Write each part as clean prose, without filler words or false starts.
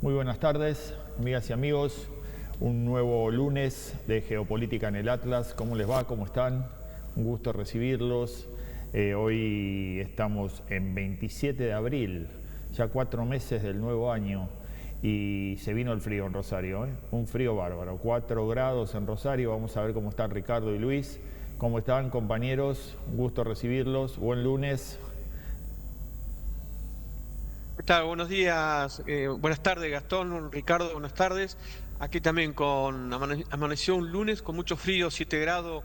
Muy buenas tardes, amigas y amigos. Un nuevo lunes de Geopolítica en el Atlas. ¿Cómo les va? ¿Cómo están? Un gusto recibirlos. Hoy estamos en 27 de abril, ya 4 meses del nuevo año, y se vino el frío en Rosario, ¿eh? Un frío bárbaro, 4 grados en Rosario. Vamos a ver cómo están Ricardo y Luis. ¿Cómo están, compañeros? Un gusto recibirlos. Buen lunes. ¿Qué tal? Buenos días, buenas tardes Gastón, Ricardo, buenas tardes. Aquí también amaneció un lunes con mucho frío, 7 grados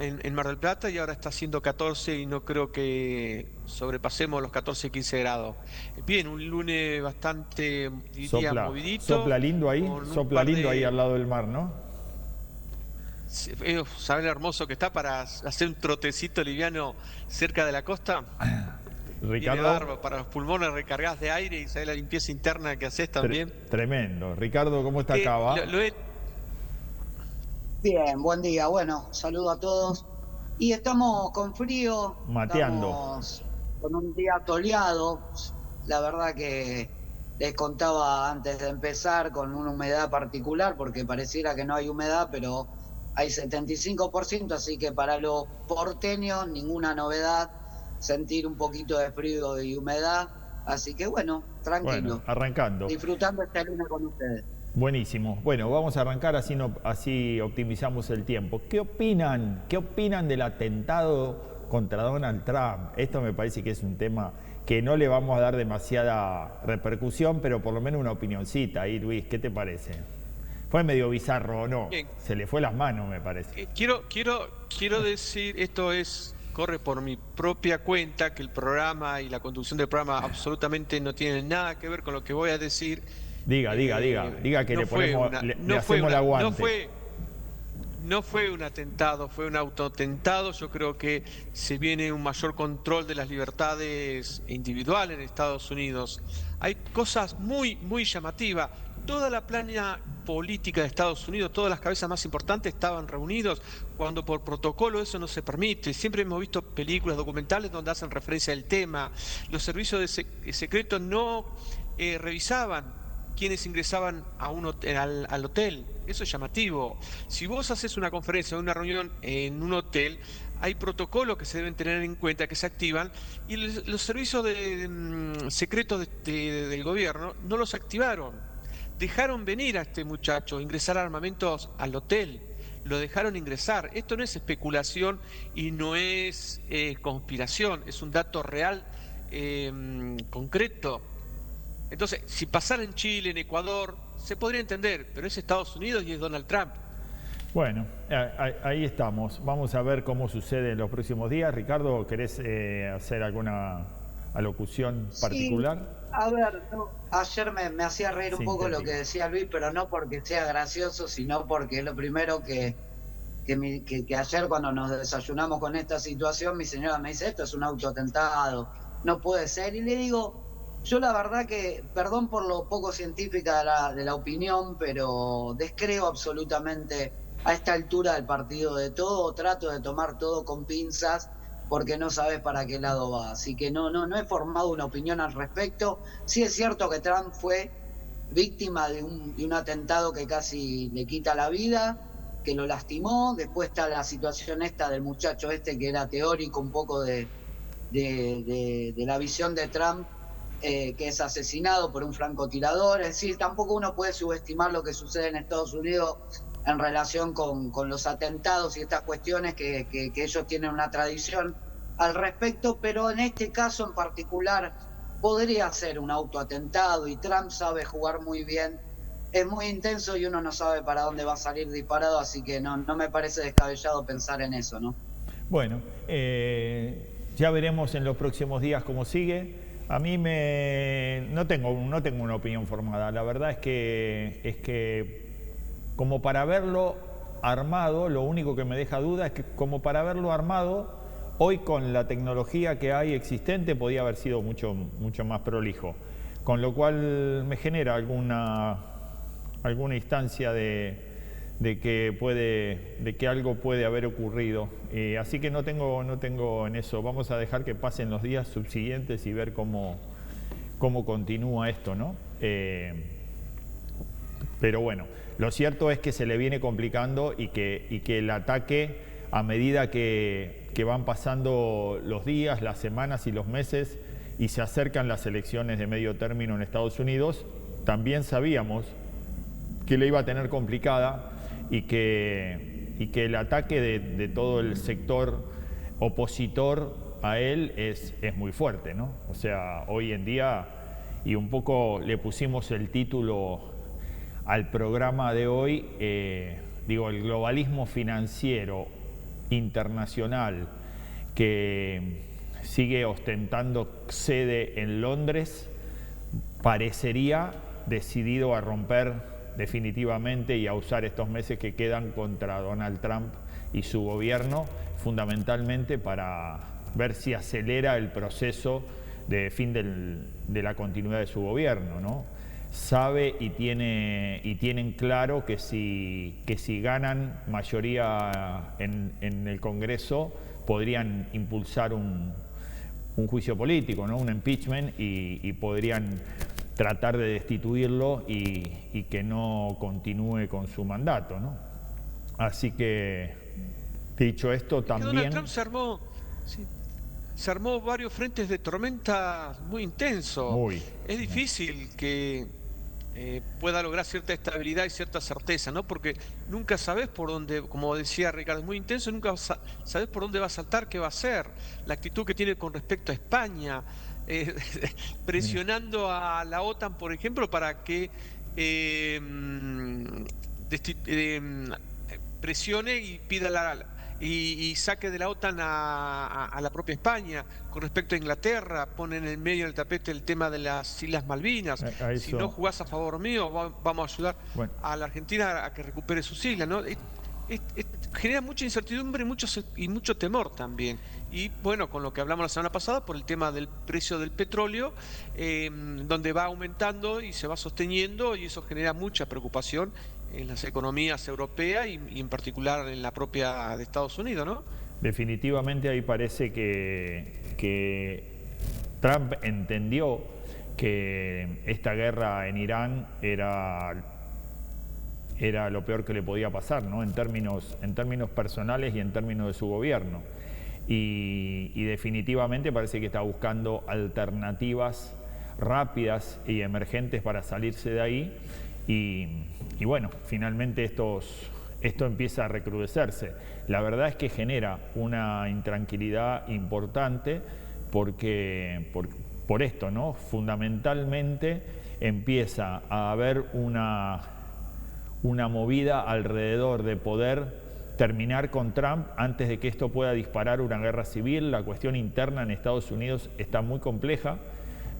en Mar del Plata y ahora está haciendo 14 y no creo que sobrepasemos los 14, 15 grados. Bien, un lunes bastante, diría, movidito, con un Sopla par lindo ahí al de... lado del mar, ¿no? ¿Sabes lo hermoso que está para hacer un trotecito liviano cerca de la costa? Viene Ricardo, bárbaro para los pulmones recargados de aire y sabes la limpieza interna que haces también. tremendo. Ricardo, ¿cómo está Que acá, va? Bien, buen día. Bueno, saludo a todos. Y estamos con frío, Mateando. estamos con un día soleado. La verdad que les contaba antes de empezar con una humedad particular, porque pareciera que no hay humedad, pero hay 75%, así que para los porteños ninguna novedad, sentir un poquito de frío y humedad. Así que bueno, Bueno, tranquilo, arrancando. disfrutando este lunes con ustedes. Buenísimo. Bueno, vamos a arrancar así, así optimizamos el tiempo. ¿Qué opinan? ¿Qué opinan del atentado contra Donald Trump? Esto me parece que es un tema que no le vamos a dar demasiada repercusión, pero por lo menos una opinioncita ahí, Luis. ¿Qué te parece? Fue medio bizarro, ¿o no? Bien, Se le fue las manos, me parece. quiero decir, corre por mi propia cuenta, que el programa y la conducción del programa absolutamente no tienen nada que ver con lo que voy a decir. Diga que le ponemos, le hacemos el aguante. No fue un atentado, fue un autoatentado. Yo creo que se viene un mayor control de las libertades individuales en Estados Unidos. Hay cosas muy llamativas. Toda la plana política de Estados Unidos, todas las cabezas más importantes estaban reunidos cuando por protocolo eso no se permite. Siempre hemos visto películas, documentales donde hacen referencia al tema. Los servicios secretos no revisaban quienes ingresaban a al hotel. Eso es llamativo. Si vos haces una conferencia o una reunión en un hotel, hay protocolos que se deben tener en cuenta, que se activan, y los servicios secretos del gobierno no los activaron. Dejaron venir a este muchacho, ingresar armamentos al hotel. Lo dejaron ingresar. Esto no es especulación y no es conspiración, es un dato real, concreto. Entonces, si pasara en Chile, en Ecuador, se podría entender, pero es Estados Unidos y es Donald Trump. Bueno, ahí estamos. Vamos a ver cómo sucede en los próximos días. Ricardo, ¿querés hacer alguna alocución particular? Sí, a ver, ayer me hacía reír un poco lo que decía Luis, pero no porque sea gracioso, sino porque es lo primero que ayer cuando nos desayunamos con esta situación, mi señora me dice, esto es un autoatentado, no puede ser. Y le digo, yo la verdad que, perdón por lo poco científica de la opinión, pero descreo absolutamente a esta altura del partido de todo, trato de tomar todo con pinzas porque no sabes para qué lado va. Así que no he formado una opinión al respecto. Sí es cierto que Trump fue víctima de un atentado que casi le quita la vida, que lo lastimó. Después está la situación esta del muchacho este que era teórico un poco de la visión de Trump, que es asesinado por un francotirador. Es decir, tampoco uno puede subestimar lo que sucede en Estados Unidos en relación con los atentados y estas cuestiones que ellos tienen una tradición al respecto, pero en este caso en particular podría ser un autoatentado y Trump sabe jugar muy bien. Es muy intenso y uno no sabe para dónde va a salir disparado, así que no me parece descabellado pensar en eso, ¿no? Bueno, ya veremos en los próximos días cómo sigue. A mí no tengo una opinión formada. La verdad es que como para verlo armado, lo único que me deja duda es que como para verlo armado, hoy con la tecnología que hay existente podía haber sido mucho más prolijo. Con lo cual me genera alguna instancia de que algo puede haber ocurrido. Así que no tengo en eso. Vamos a dejar que pasen los días subsiguientes y ver cómo continúa esto, ¿no? Pero bueno, lo cierto es que se le viene complicando y que el ataque, a medida que van pasando los días, las semanas y los meses y se acercan las elecciones de medio término en Estados Unidos, también sabíamos que le iba a tener complicada y que el ataque de todo el sector opositor a él es muy fuerte, ¿no? O sea, hoy en día, y un poco le pusimos el título al programa de hoy, digo, el globalismo financiero internacional que sigue ostentando sede en Londres parecería decidido a romper definitivamente y a usar estos meses que quedan contra Donald Trump y su gobierno, fundamentalmente para ver si acelera el proceso de fin de la continuidad de su gobierno, ¿no? Sabe y tienen claro que si ganan mayoría en el Congreso podrían impulsar un juicio político, ¿no? Un impeachment, y podrían tratar de destituirlo y que no continúe con su mandato, ¿no? Así que, dicho esto, también... Donald Trump se armó varios frentes de tormenta muy intensos. Es difícil que pueda lograr cierta estabilidad y cierta certeza, ¿no? Porque nunca sabes por dónde, como decía Ricardo, es muy intenso, nunca sabes por dónde va a saltar, qué va a hacer. La actitud que tiene con respecto a España, presionando a la OTAN, por ejemplo, para que presione y pida y saque de la OTAN a la propia España. Con respecto a Inglaterra, pone en el medio del tapete el tema de las Islas Malvinas. Si no jugás a favor mío, vamos a ayudar a la Argentina a que recupere sus islas, ¿no? Genera mucha incertidumbre y mucho temor también. Y bueno, con lo que hablamos la semana pasada, por el tema del precio del petróleo, donde va aumentando y se va sosteniendo, y eso genera mucha preocupación en las economías europeas y en particular en la propia de Estados Unidos, ¿no? Definitivamente ahí parece que Trump entendió que esta guerra en Irán era lo peor que le podía pasar, ¿no? En términos personales y en términos de su gobierno. Y definitivamente parece que está buscando alternativas rápidas y emergentes para salirse de ahí. Y bueno, finalmente esto empieza a recrudecerse. La verdad es que genera una intranquilidad importante porque por esto, ¿no? Fundamentalmente empieza a haber una movida alrededor de poder terminar con Trump antes de que esto pueda disparar una guerra civil. La cuestión interna en Estados Unidos está muy compleja.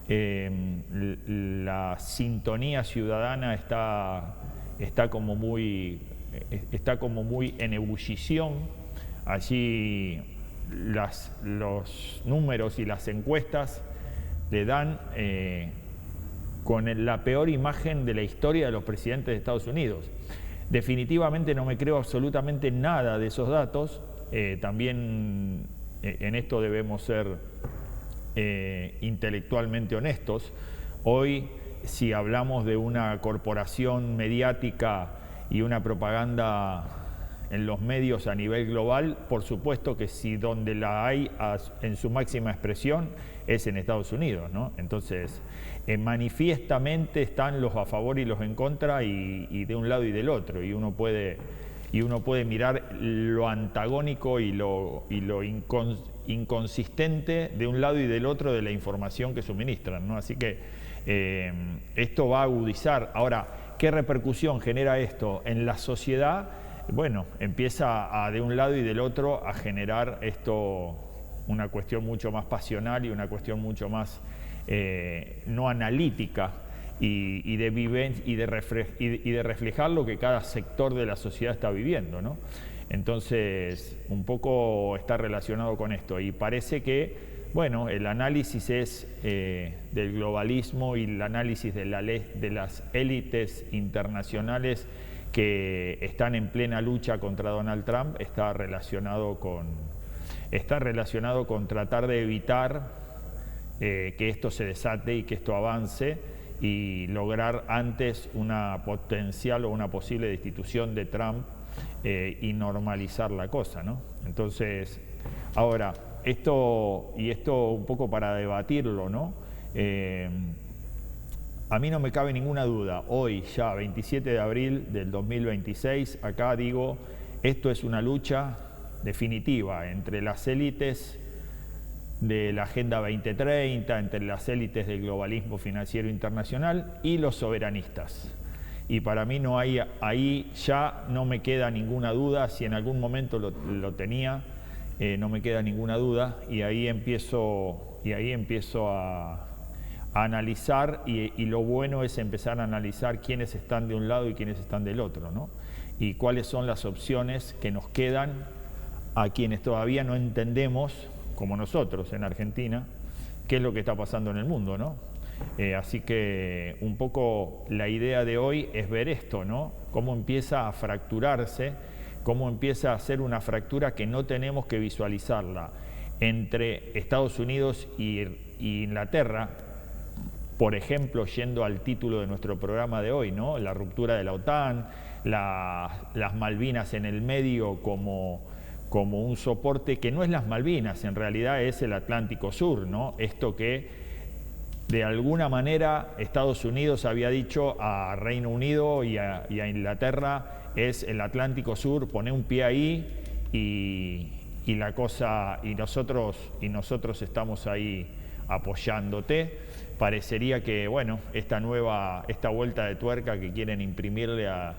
La sintonía ciudadana está como muy en ebullición. Allí los números y las encuestas le dan con la peor imagen de la historia de los presidentes de Estados Unidos. Definitivamente no me creo absolutamente nada de esos datos. También en esto debemos ser intelectualmente honestos. Hoy, si hablamos de una corporación mediática y una propaganda en los medios a nivel global, por supuesto que si donde la hay en su máxima expresión es en Estados Unidos, ¿no? Entonces, manifiestamente están los a favor y los en contra, y de un lado y del otro, y uno puede mirar lo antagónico y lo inconsistente de un lado y del otro de la información que suministran, ¿no? Así que esto va a agudizar. Ahora, ¿qué repercusión genera esto en la sociedad? Bueno, empieza de un lado y del otro a generar esto una cuestión mucho más pasional y una cuestión mucho más no analítica y de reflejar lo que cada sector de la sociedad está viviendo, ¿no? Entonces, un poco está relacionado con esto, y parece que, bueno, el análisis es del globalismo y el análisis de las élites internacionales que están en plena lucha contra Donald Trump está relacionado con tratar de evitar que esto se desate y que esto avance, y lograr antes una potencial o una posible destitución de Trump y normalizar la cosa, ¿no? Entonces, ahora, esto un poco para debatirlo, ¿no? A mí no me cabe ninguna duda, hoy ya 27 de abril del 2026, acá digo, esto es una lucha definitiva entre las élites de la Agenda 2030, entre las élites del globalismo financiero internacional y los soberanistas. Y para mí no hay, ahí ya no me queda ninguna duda, si en algún momento lo tenía, no me queda ninguna duda, y ahí empiezo a analizar, y lo bueno es empezar a analizar quiénes están de un lado y quiénes están del otro, ¿no? Y cuáles son las opciones que nos quedan a quienes todavía no entendemos, como nosotros en Argentina, qué es lo que está pasando en el mundo, ¿no? Así que un poco la idea de hoy es ver esto, ¿no? Cómo empieza a fracturarse, cómo empieza a ser una fractura que no tenemos que visualizarla entre Estados Unidos y Inglaterra, por ejemplo, yendo al título de nuestro programa de hoy, ¿no? La ruptura de la OTAN, las Malvinas en el medio como un soporte que no es las Malvinas, en realidad es el Atlántico Sur, ¿no? Esto que de alguna manera Estados Unidos había dicho a Reino Unido y a Inglaterra, es el Atlántico Sur, pone un pie ahí y la cosa, y nosotros estamos ahí apoyándote. Parecería que, bueno, esta vuelta de tuerca que quieren imprimirle a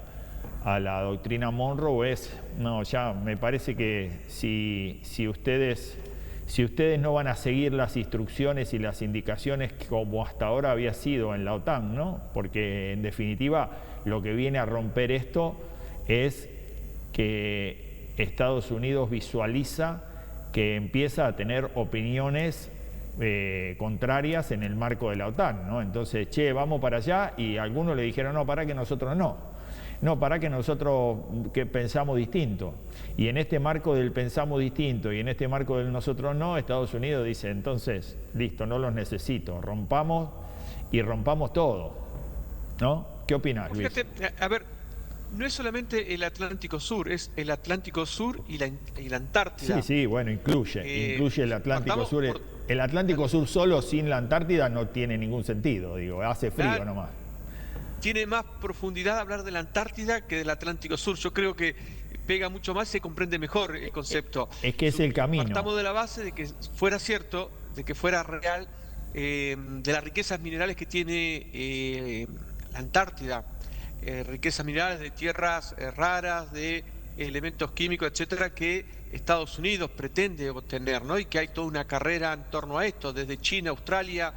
la doctrina Monroe ya me parece que si ustedes no van a seguir las instrucciones y las indicaciones como hasta ahora había sido en la OTAN, ¿no? Porque en definitiva lo que viene a romper esto es que Estados Unidos visualiza que empieza a tener opiniones contrarias en el marco de la OTAN, ¿no? Entonces, vamos para allá, y algunos le dijeron, no, para que nosotros no, para que nosotros que pensamos distinto. Y en este marco del pensamos distinto y en este marco del nosotros no, Estados Unidos dice, entonces, listo, no los necesito, rompamos todo, ¿no? ¿Qué opinás, Luis? Fíjate, a ver, no es solamente el Atlántico Sur, es el Atlántico Sur y la Antártida. Sí, bueno, incluye el Atlántico Sur. El Atlántico Sur solo sin la Antártida no tiene ningún sentido, digo, hace frío nomás. Tiene más profundidad hablar de la Antártida que del Atlántico Sur. Yo creo que pega mucho más y se comprende mejor el concepto. Es que es el camino. Partamos de la base de que fuera cierto, de que fuera real, de las riquezas minerales que tiene la Antártida. Riquezas minerales de tierras raras, de elementos químicos, etcétera, que Estados Unidos pretende obtener, ¿no? Y que hay toda una carrera en torno a esto, desde China, Australia,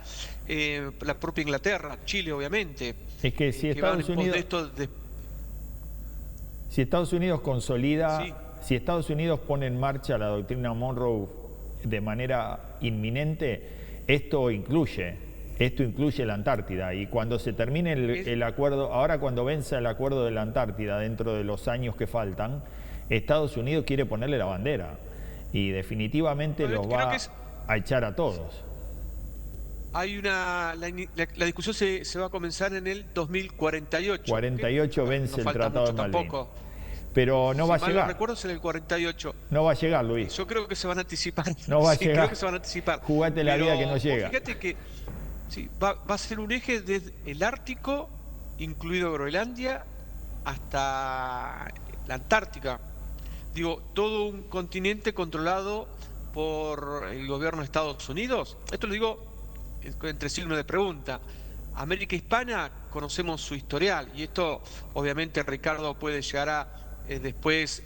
la propia Inglaterra, Chile, obviamente. Es que si Estados Unidos consolida, si Estados Unidos pone en marcha la doctrina Monroe de manera inminente, esto incluye la Antártida, y cuando se termine el acuerdo, ahora cuando venza el acuerdo de la Antártida dentro de los años que faltan, Estados Unidos quiere ponerle la bandera y definitivamente los va a echar a todos. Hay la discusión se va a comenzar en el 2048. 48 vence el Tratado de Malvinas. Tampoco. Pero no va a llegar. Si mal no recuerdo, es en el 48. No va a llegar, Luis. Yo creo que se van a anticipar. No va a llegar. Creo que se van a anticipar. Jugate la vida que no llega. Fíjate que va a ser un eje desde el Ártico, incluido Groenlandia, hasta la Antártica. Digo, todo un continente controlado por el gobierno de Estados Unidos. Esto lo digo entre signos de pregunta. América Hispana, conocemos su historial, y esto obviamente Ricardo puede llegar a después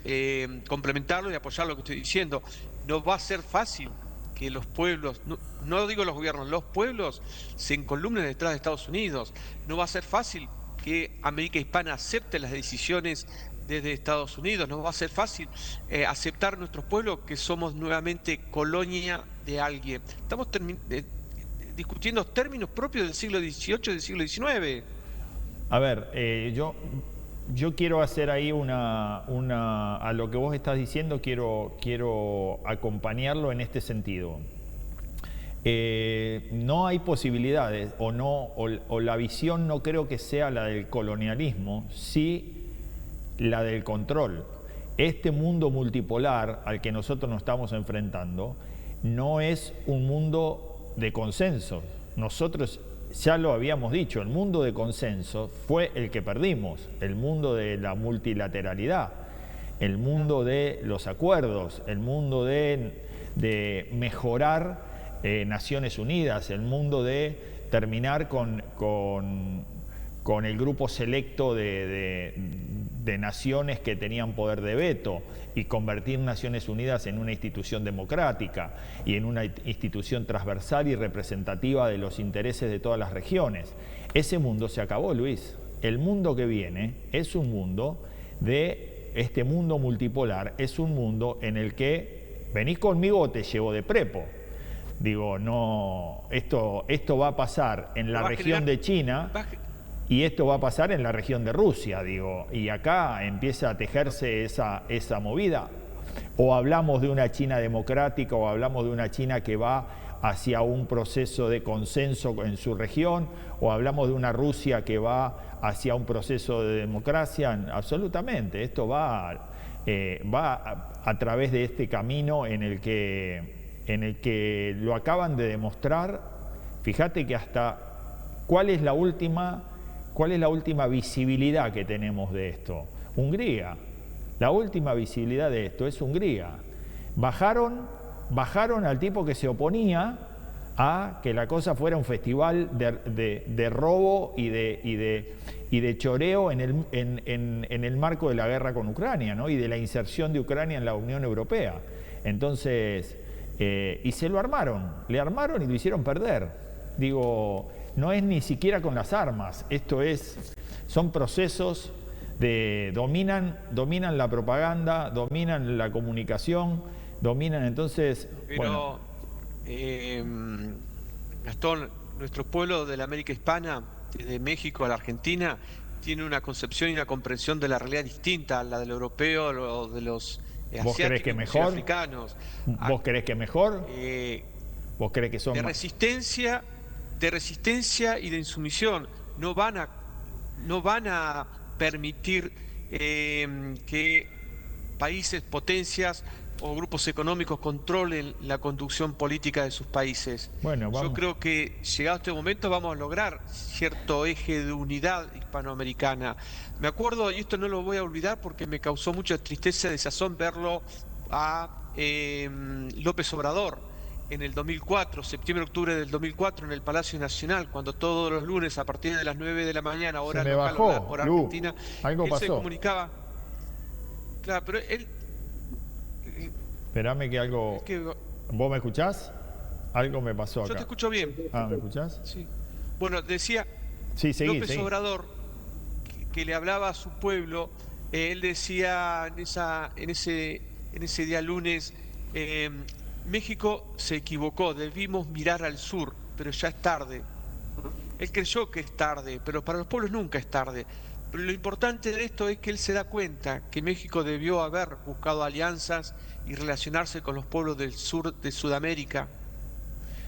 complementarlo y apoyar lo que estoy diciendo. No va a ser fácil que los pueblos, no digo los gobiernos, los pueblos se encolumnen detrás de Estados Unidos. No va a ser fácil que América Hispana acepte las decisiones desde Estados Unidos. No va a ser fácil aceptar nuestros pueblos que somos nuevamente colonia de alguien. Estamos discutiendo términos propios del siglo XVIII y del siglo XIX. A ver, yo quiero hacer ahí a lo que vos estás diciendo, quiero acompañarlo en este sentido. no hay posibilidades, o la visión no creo que sea la del colonialismo, sí la del control. Este mundo multipolar al que nosotros nos estamos enfrentando no es un mundo de consenso. Nosotros ya lo habíamos dicho, el mundo de consenso fue el que perdimos, el mundo de la multilateralidad, el mundo de los acuerdos, el mundo de mejorar Naciones Unidas, el mundo de terminar con el grupo selecto de naciones que tenían poder de veto y convertir Naciones Unidas en una institución democrática y en una institución transversal y representativa de los intereses de todas las regiones. Ese mundo se acabó, Luis. El mundo que viene es un mundo este mundo multipolar, es un mundo en el que venís conmigo o te llevo de prepo. Digo, no, esto va a pasar en la región de China y esto va a pasar en la región de Rusia, digo, y acá empieza a tejerse esa movida. O hablamos de una China democrática o hablamos de una China que va hacia un proceso de consenso en su región, o hablamos de una Rusia que va hacia un proceso de democracia. Absolutamente, esto va a través de este camino en el que lo acaban de demostrar. Fíjate que hasta ¿cuál es la última visibilidad que tenemos de esto? Hungría. La última visibilidad de esto es Hungría. Bajaron al tipo que se oponía a que la cosa fuera un festival de robo y de choreo en el marco de la guerra con Ucrania, ¿no? Y de la inserción de Ucrania en la Unión Europea. Entonces, y se lo armaron, le armaron y lo hicieron perder. Digo, no es ni siquiera con las armas, son procesos dominan la propaganda, dominan la comunicación, dominan entonces... Pero, Gastón, nuestro pueblo de la América Hispana, desde México a la Argentina, tiene una concepción y una comprensión de la realidad distinta a la del europeo o de los ¿Vos crees que mejor? Africanos. ¿Vos crees que mejor? ¿Vos crees que son de resistencia y de insumisión? No van a permitir que países, potencias o grupos económicos controlen la conducción política de sus países. Bueno, yo creo que llegado este momento vamos a lograr cierto eje de unidad hispanoamericana. Me acuerdo, y esto no lo voy a olvidar porque me causó mucha tristeza y desazón verlo a López Obrador en el 2004, septiembre-octubre del 2004, en el Palacio Nacional, cuando todos los lunes a partir de las 9 de la mañana, hora local, hora argentina, algo pasó. Se comunicaba. Claro, pero él... Esperame que algo... ¿Vos me escuchás? Algo me pasó acá. Yo te escucho bien. Ah, ¿me escuchás? Sí. Bueno, decía López Obrador que le hablaba a su pueblo. Él decía en ese día lunes, México se equivocó, debimos mirar al sur, pero ya es tarde. Él creyó que es tarde, pero para los pueblos nunca es tarde. Pero lo importante de esto es que él se da cuenta que México debió haber buscado alianzas y relacionarse con los pueblos del sur de Sudamérica.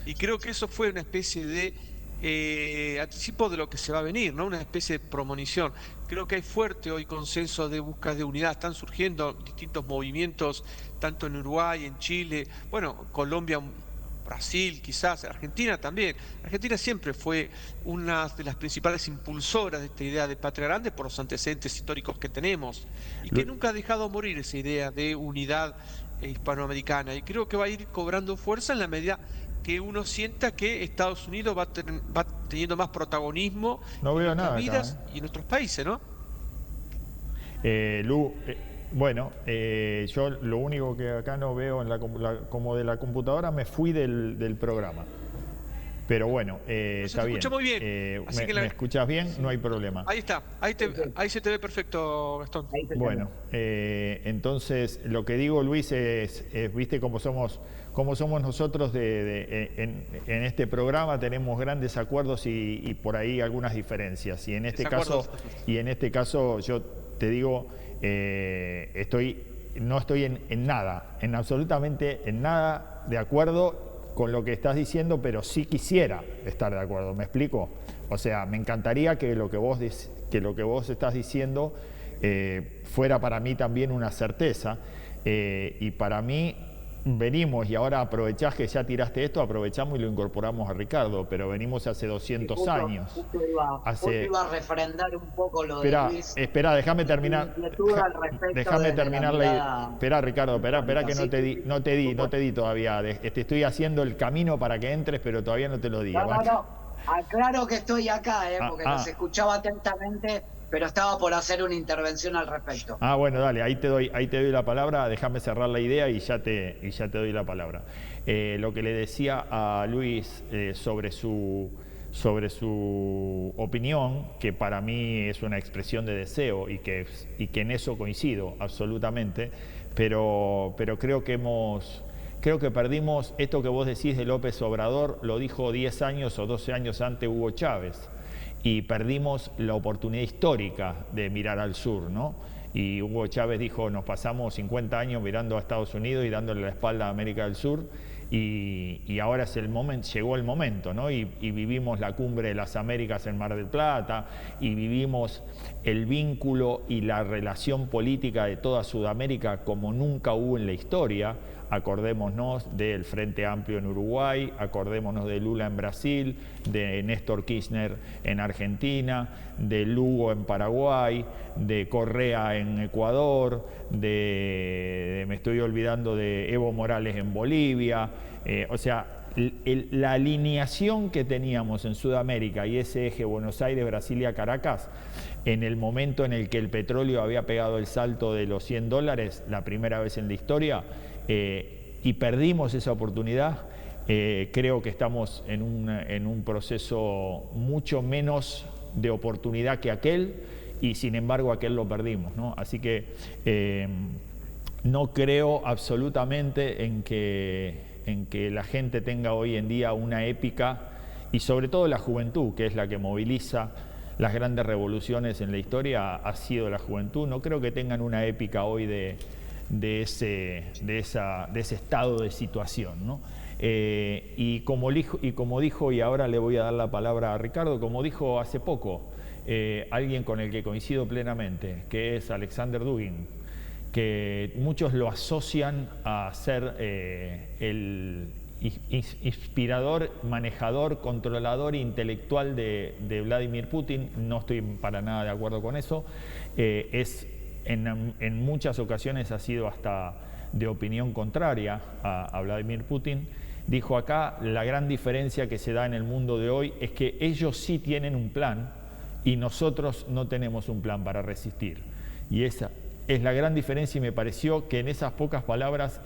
Y creo que eso fue una especie de anticipo de lo que se va a venir, ¿no? Una especie de premonición. Creo que hay fuerte hoy consenso de búsqueda de unidad. Están surgiendo distintos movimientos, tanto en Uruguay, en Chile, bueno, Colombia, Brasil quizás, Argentina también. Argentina siempre fue una de las principales impulsoras de esta idea de patria grande por los antecedentes históricos que tenemos y que nunca ha dejado morir esa idea de unidad hispanoamericana, y creo que va a ir cobrando fuerza en la medida que uno sienta que Estados Unidos va teniendo más protagonismo en nuestras vidas acá, y en nuestros países, ¿no? Lu, bueno, yo lo único que acá no veo como de la computadora, me fui del programa. Pero bueno, está bien. Escucha muy bien. ¿Me escuchas bien? Sí. No hay problema. Ahí está, ahí se te ve perfecto, Gastón. Bueno, entonces lo que digo, Luis, es viste cómo somos nosotros en este programa, tenemos grandes acuerdos y por ahí algunas diferencias. Y en este caso yo te digo, no estoy en nada, absolutamente en nada de acuerdo con lo que estás diciendo, pero sí quisiera estar de acuerdo, ¿me explico? O sea, me encantaría que lo que vos estás diciendo fuera para mí también una certeza, y para mí venimos, y ahora aprovechás que ya tiraste esto, aprovechamos y lo incorporamos a Ricardo, pero venimos hace 200 años. Justo iba a refrendar un poco lo de Luis. Espera, déjame terminar. Déjame terminar la idea. Espera, Ricardo, espera que no te di todavía. Te estoy haciendo el camino para que entres, pero todavía no te lo digo. No. Aclaro que estoy acá, porque los escuchaba atentamente, pero estaba por hacer una intervención al respecto. Bueno, dale, ahí te doy la palabra, déjame cerrar la idea y ya te doy la palabra. Lo que le decía a Luis sobre su opinión, que para mí es una expresión de deseo y que en eso coincido absolutamente, pero creo que perdimos esto que vos decís de López Obrador, lo dijo 10 años o 12 años antes Hugo Chávez. Y perdimos la oportunidad histórica de mirar al sur, ¿no? Y Hugo Chávez dijo, nos pasamos 50 años mirando a Estados Unidos y dándole la espalda a América del Sur, y ahora es el momento, llegó el momento, ¿no? Y vivimos la cumbre de las Américas en Mar del Plata, y vivimos el vínculo y la relación política de toda Sudamérica como nunca hubo en la historia. Acordémonos del Frente Amplio en Uruguay, acordémonos de Lula en Brasil, de Néstor Kirchner en Argentina, de Lugo en Paraguay, de Correa en Ecuador, me estoy olvidando de Evo Morales en Bolivia. O sea, la alineación que teníamos en Sudamérica y ese eje Buenos Aires, Brasilia, Caracas, en el momento en el que el petróleo había pegado el salto de los $100, la primera vez en la historia, y perdimos esa oportunidad. Creo que estamos en un proceso mucho menos de oportunidad que aquel, y sin embargo aquel lo perdimos, ¿no? Así que no creo absolutamente en que la gente tenga hoy en día una épica, y sobre todo la juventud, que es la que moviliza las grandes revoluciones en la historia, ha sido la juventud. No creo que tengan una épica hoy de ese estado de situación, ¿no? Y como dijo, y ahora le voy a dar la palabra a Ricardo, como dijo hace poco alguien con el que coincido plenamente, que es Alexander Dugin, que muchos lo asocian a ser el inspirador, manejador, controlador intelectual de Vladimir Putin. No estoy para nada de acuerdo con eso. En muchas ocasiones ha sido hasta de opinión contraria a Vladimir Putin. Dijo acá, la gran diferencia que se da en el mundo de hoy es que ellos sí tienen un plan y nosotros no tenemos un plan para resistir. Y esa es la gran diferencia, y me pareció que en esas pocas palabras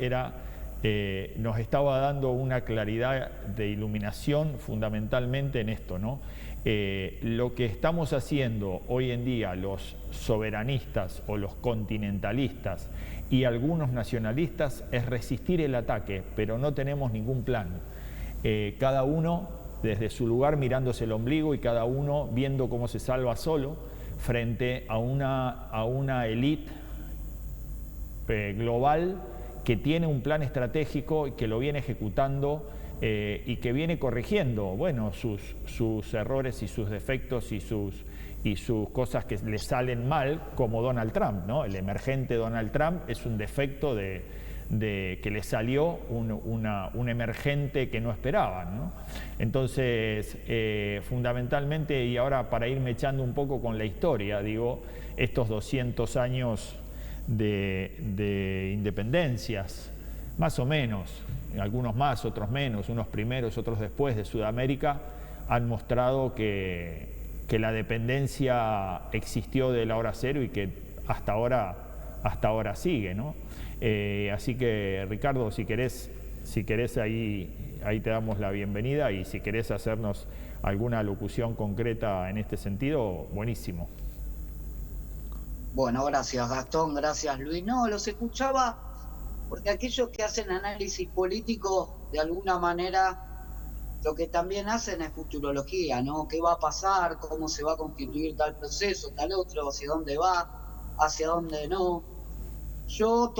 nos estaba dando una claridad de iluminación fundamentalmente en esto, ¿no? Lo que estamos haciendo hoy en día los soberanistas o los continentalistas y algunos nacionalistas es resistir el ataque, pero no tenemos ningún plan. Cada uno desde su lugar mirándose el ombligo, y cada uno viendo cómo se salva solo frente a una élite global que tiene un plan estratégico y que lo viene ejecutando, y que viene corrigiendo, bueno, sus errores y sus defectos y sus cosas que le salen mal, como Donald Trump, ¿no? El emergente Donald Trump es un defecto de que le salió un emergente que no esperaban, ¿no? Entonces, fundamentalmente, y ahora para irme echando un poco con la historia, digo, estos 200 años de independencias, más o menos, algunos más, otros menos, unos primeros, otros después, de Sudamérica, han mostrado que la dependencia existió de la hora cero y que hasta ahora sigue, ¿no? Así que, Ricardo, si querés ahí te damos la bienvenida, y si querés hacernos alguna locución concreta en este sentido, buenísimo. Bueno, gracias Gastón, gracias Luis. No, los escuchaba porque aquellos que hacen análisis político, de alguna manera, lo que también hacen es futurología, ¿no? ¿Qué va a pasar? ¿Cómo se va a constituir tal proceso, tal otro? ¿Hacia dónde va? ¿Hacia dónde no? Yo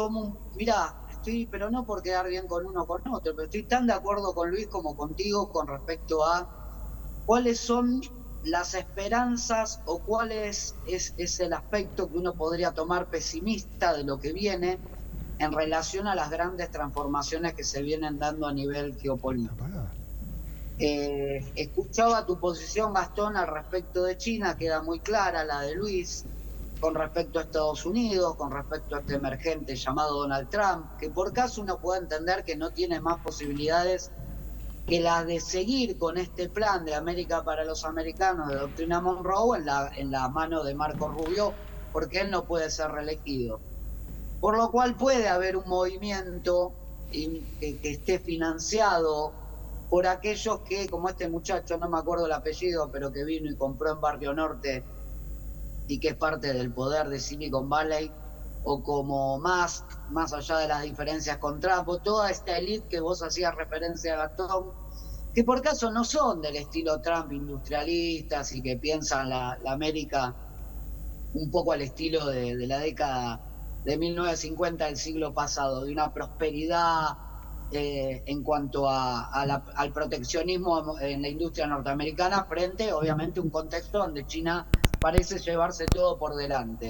mirá, sí, pero no por quedar bien con uno o con otro, pero estoy tan de acuerdo con Luis como contigo con respecto a cuáles son las esperanzas o cuál es el aspecto que uno podría tomar pesimista de lo que viene en relación a las grandes transformaciones que se vienen dando a nivel geopolítico. Escuchaba tu posición, Gastón, al respecto de China, queda muy clara la de Luis, con respecto a Estados Unidos, con respecto a este emergente llamado Donald Trump, que por caso uno puede entender que no tiene más posibilidades que las de seguir con este plan de América para los americanos, de doctrina Monroe, en la mano de Marco Rubio, porque él no puede ser reelegido. Por lo cual puede haber un movimiento que esté financiado por aquellos que, como este muchacho, no me acuerdo el apellido, pero que vino y compró en Barrio Norte y que es parte del poder de Silicon Valley, o como Musk, más allá de las diferencias con Trump, o toda esta élite que vos hacías referencia, Gastón, que por caso no son del estilo Trump, industrialistas y que piensan la América un poco al estilo de la década de 1950 del siglo pasado, de una prosperidad en cuanto al proteccionismo en la industria norteamericana, frente obviamente a un contexto donde China parece llevarse todo por delante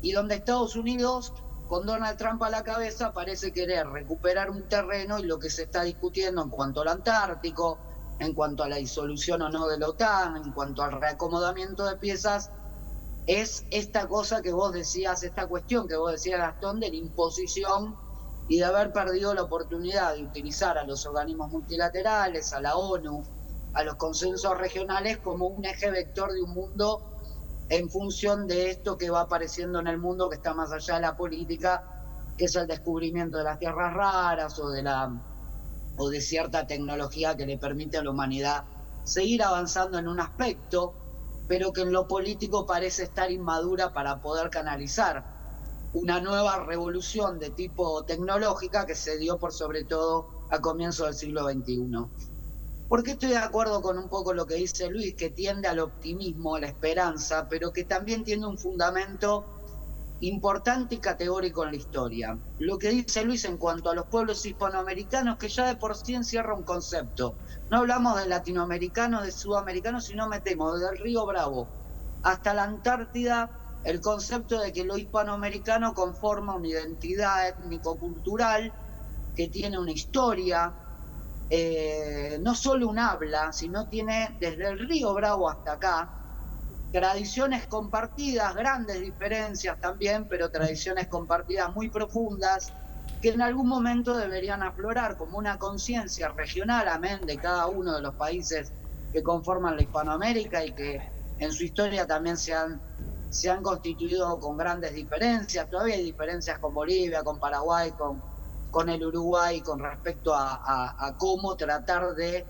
y donde Estados Unidos, con Donald Trump a la cabeza, parece querer recuperar un terreno, y lo que se está discutiendo en cuanto al Antártico, en cuanto a la disolución o no de la OTAN, en cuanto al reacomodamiento de piezas, es esta cosa que vos decías, esta cuestión que vos decías, Gastón, de la imposición y de haber perdido la oportunidad de utilizar a los organismos multilaterales, a la ONU, a los consensos regionales como un eje vector de un mundo en función de esto que va apareciendo en el mundo, que está más allá de la política, que es el descubrimiento de las tierras raras o de cierta tecnología que le permite a la humanidad seguir avanzando en un aspecto, pero que en lo político parece estar inmadura para poder canalizar una nueva revolución de tipo tecnológica que se dio por sobre todo a comienzos del siglo XXI. Porque estoy de acuerdo con un poco lo que dice Luis, que tiende al optimismo, a la esperanza, pero que también tiene un fundamento importante y categórico en la historia. Lo que dice Luis en cuanto a los pueblos hispanoamericanos, que ya de por sí encierra un concepto. No hablamos de latinoamericanos, de sudamericanos, sino metemos desde el Río Bravo hasta la Antártida el concepto de que lo hispanoamericano conforma una identidad étnico-cultural que tiene una historia, no solo un habla, sino tiene desde el Río Bravo hasta acá tradiciones compartidas, grandes diferencias también, pero tradiciones compartidas muy profundas que en algún momento deberían aflorar como una conciencia regional, amén, de cada uno de los países que conforman la Hispanoamérica y que en su historia también se han constituido con grandes diferencias. Todavía hay diferencias con Bolivia, con Paraguay, con el Uruguay con respecto a cómo tratar de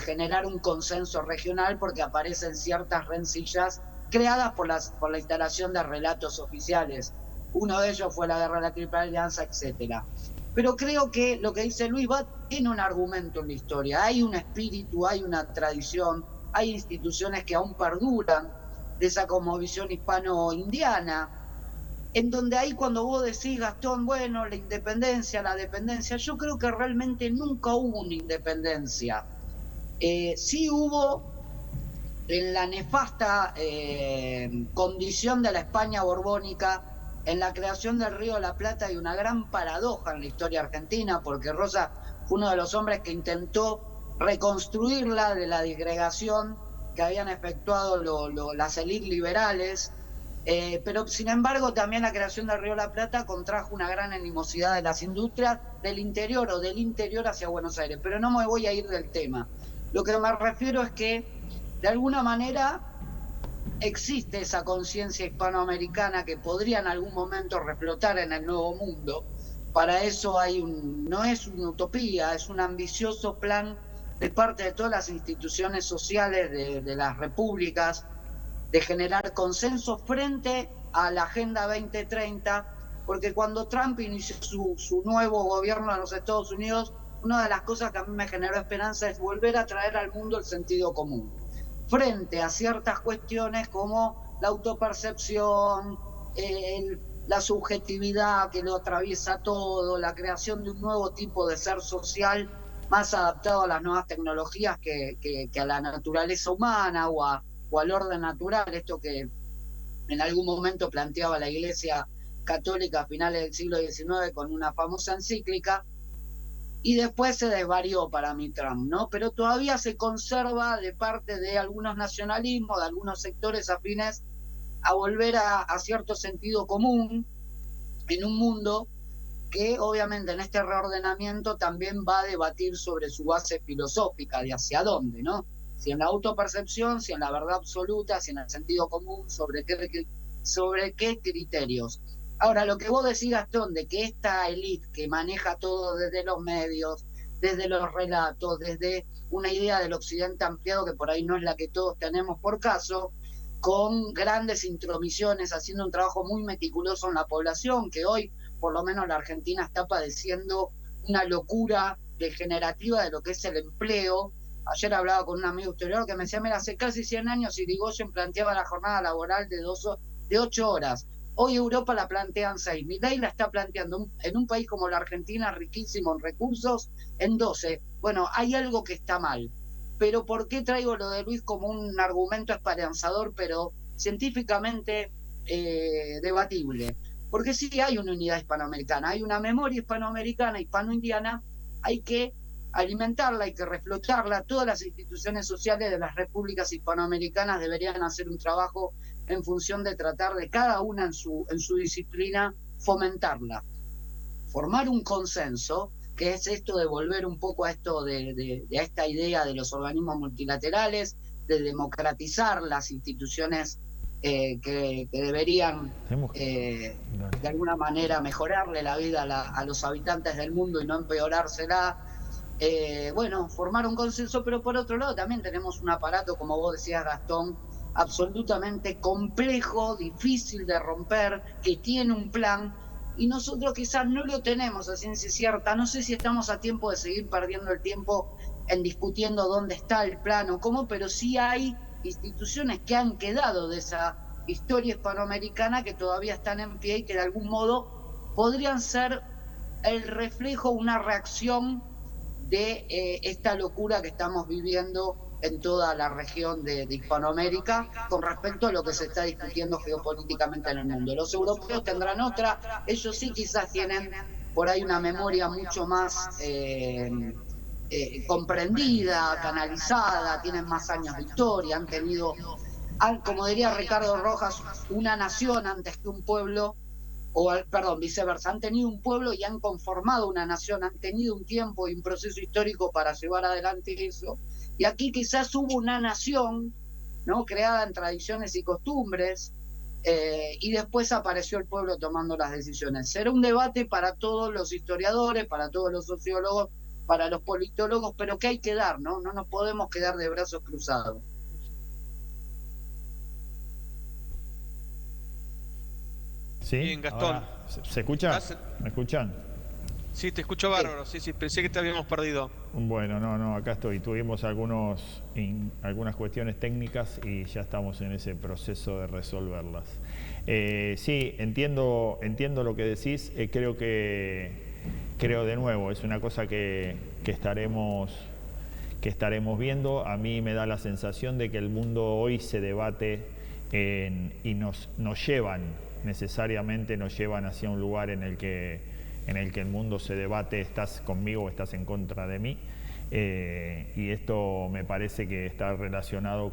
generar un consenso regional, porque aparecen ciertas rencillas creadas por la instalación de relatos oficiales. Uno de ellos fue la guerra de la Triple Alianza, etc. Pero creo que lo que dice Luis tiene un argumento en la historia. Hay un espíritu, hay una tradición, hay instituciones que aún perduran de esa cosmovisión hispano-indiana, en donde ahí cuando vos decís, Gastón, bueno, la independencia, la dependencia, yo creo que realmente nunca hubo una independencia. Sí hubo en la nefasta condición de la España borbónica, en la creación del Río de la Plata, hay una gran paradoja en la historia argentina, porque Rosa fue uno de los hombres que intentó reconstruirla de la disgregación que habían efectuado las élites liberales, pero sin embargo también la creación del Río de la Plata contrajo una gran animosidad de las industrias del interior o del interior hacia Buenos Aires, pero no me voy a ir del tema. Lo que me refiero es que de alguna manera existe esa conciencia hispanoamericana que podría en algún momento reflotar en el Nuevo Mundo. Para eso no es una utopía, es un ambicioso plan de parte de todas las instituciones sociales de las repúblicas, de generar consenso frente a la Agenda 2030, porque cuando Trump inició su nuevo gobierno en los Estados Unidos, una de las cosas que a mí me generó esperanza es volver a traer al mundo el sentido común, frente a ciertas cuestiones como la autopercepción, la subjetividad que lo atraviesa todo, la creación de un nuevo tipo de ser social más adaptado a las nuevas tecnologías que a la naturaleza humana o al orden natural, esto que en algún momento planteaba la Iglesia Católica a finales del siglo XIX con una famosa encíclica, y después se desvarió para mí Trump, ¿no? Pero todavía se conserva de parte de algunos nacionalismos, de algunos sectores afines a volver a cierto sentido común en un mundo que obviamente en este reordenamiento también va a debatir sobre su base filosófica, de hacia dónde, ¿no? Si en la autopercepción, si en la verdad absoluta, si en el sentido común, sobre qué criterios. Ahora, lo que vos decís, Gastón, de que esta élite que maneja todo desde los medios, desde los relatos, desde una idea del occidente ampliado que por ahí no es la que todos tenemos por caso, con grandes intromisiones, haciendo un trabajo muy meticuloso en la población, que hoy, por lo menos la Argentina, está padeciendo una locura degenerativa de lo que es el empleo. Ayer hablaba con un amigo historiador que me decía, mira, hace casi 100 años Irigoyen planteaba la jornada laboral de 8 horas. Hoy Europa la plantean 6. Milei la está planteando en un país como la Argentina, riquísimo en recursos, en 12. Bueno, hay algo que está mal. Pero ¿por qué traigo lo de Luis como un argumento esperanzador, pero científicamente debatible? Porque sí hay una unidad hispanoamericana, hay una memoria hispanoamericana, hispano-indiana, hay que alimentarla, hay que reflotarla. Todas las instituciones sociales de las repúblicas hispanoamericanas deberían hacer un trabajo en función de tratar de cada una en su disciplina fomentarla. Formar un consenso, que es esto de volver un poco a esto de esta idea de los organismos multilaterales, de democratizar las instituciones que deberían de alguna manera mejorarle la vida a los habitantes del mundo y no empeorársela. Bueno, formar un consenso, pero por otro lado también tenemos un aparato, como vos decías, Gastón, absolutamente complejo, difícil de romper, que tiene un plan, y nosotros quizás no lo tenemos a ciencia cierta. No sé si estamos a tiempo de seguir perdiendo el tiempo en discutiendo dónde está el plan o cómo, pero sí hay instituciones que han quedado de esa historia hispanoamericana que todavía están en pie y que de algún modo podrían ser el reflejo, una reacción de esta locura que estamos viviendo en toda la región de Hispanoamérica con respecto a lo que se está discutiendo geopolíticamente en el mundo. Los europeos tendrán otra, ellos sí quizás tienen por ahí una memoria mucho más comprendida, canalizada, tienen más años de historia, han tenido, como diría Ricardo Rojas, una nación antes que un pueblo, perdón, viceversa, han tenido un pueblo y han conformado una nación, han tenido un tiempo y un proceso histórico para llevar adelante eso. Y aquí quizás hubo una nación, ¿no?, creada en tradiciones y costumbres, y después apareció el pueblo tomando las decisiones. Será un debate para todos los historiadores, para todos los sociólogos, para los politólogos, pero que hay que dar, ¿no? No nos podemos quedar de brazos cruzados. Sí, bien, Gastón. ¿Se escucha? ¿Me escuchan? Sí, te escucho bárbaro. Sí, pensé que te habíamos perdido. Bueno, no, acá estoy. Tuvimos algunas cuestiones técnicas y ya estamos en ese proceso de resolverlas. Sí, entiendo lo que decís. Creo de nuevo, es una cosa que estaremos viendo. A mí me da la sensación de que el mundo hoy se debate y nos llevan hacia un lugar en el que el mundo se debate, estás conmigo o estás en contra de mí, y esto me parece que está relacionado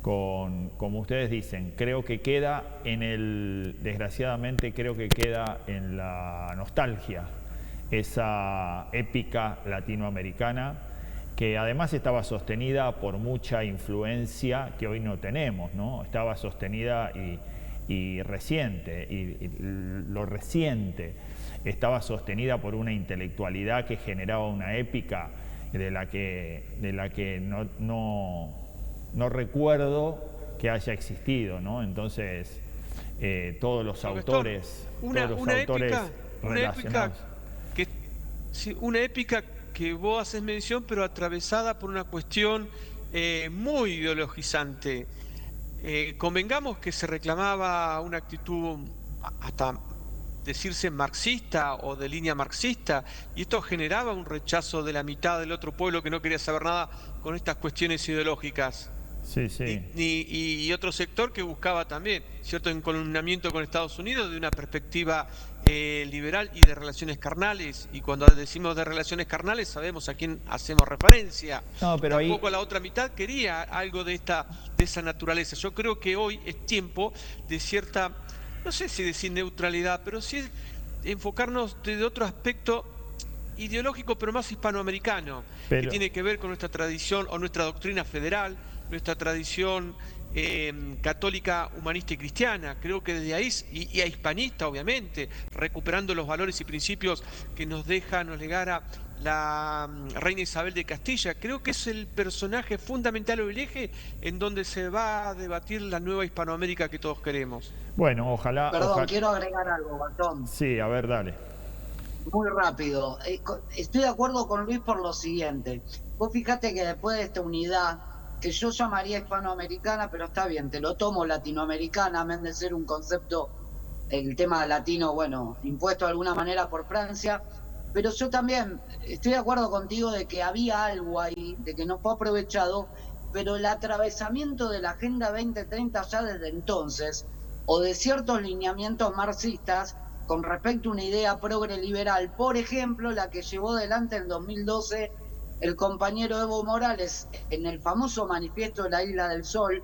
como ustedes dicen, creo que desgraciadamente creo que queda en la nostalgia esa épica latinoamericana que además estaba sostenida por mucha influencia que hoy no tenemos, ¿no? Estaba sostenida y reciente, y lo reciente estaba sostenida por una intelectualidad que generaba una épica de la que no recuerdo que haya existido, ¿no? Entonces todos los autores relacionados. Una épica que vos haces mención, pero atravesada por una cuestión muy ideologizante. Convengamos que se reclamaba una actitud hasta decirse marxista o de línea marxista, y esto generaba un rechazo de la mitad del otro pueblo que no quería saber nada con estas cuestiones ideológicas. Sí, sí. Y otro sector que buscaba también cierto encolumnamiento con Estados Unidos de una perspectiva liberal y de relaciones carnales. Y cuando decimos de relaciones carnales sabemos a quién hacemos referencia. No, pero Tampoco ahí... la otra mitad quería algo de esa naturaleza. Yo creo que hoy es tiempo de cierta, no sé si decir neutralidad, pero sí enfocarnos desde otro aspecto ideológico, pero más hispanoamericano, que tiene que ver con nuestra tradición o nuestra doctrina federal, nuestra tradición católica, humanista y cristiana. Creo que desde ahí, y a hispanista obviamente, recuperando los valores y principios que nos legara la reina Isabel de Castilla. Creo que es el personaje fundamental o el eje en donde se va a debatir la nueva Hispanoamérica que todos queremos. Bueno, ojalá... Perdón, quiero agregar algo, Gastón. Sí, a ver, dale. Muy rápido. Estoy de acuerdo con Luis por lo siguiente. Vos fíjate que después de esta unidad, que yo llamaría hispanoamericana, pero está bien, te lo tomo latinoamericana, a vez de ser un concepto, el tema latino, bueno, impuesto de alguna manera por Francia, pero yo también estoy de acuerdo contigo de que había algo ahí, de que no fue aprovechado, pero el atravesamiento de la Agenda 2030 ya desde entonces, o de ciertos lineamientos marxistas, con respecto a una idea progre liberal, por ejemplo, la que llevó adelante en 2012 el compañero Evo Morales en el famoso manifiesto de la Isla del Sol,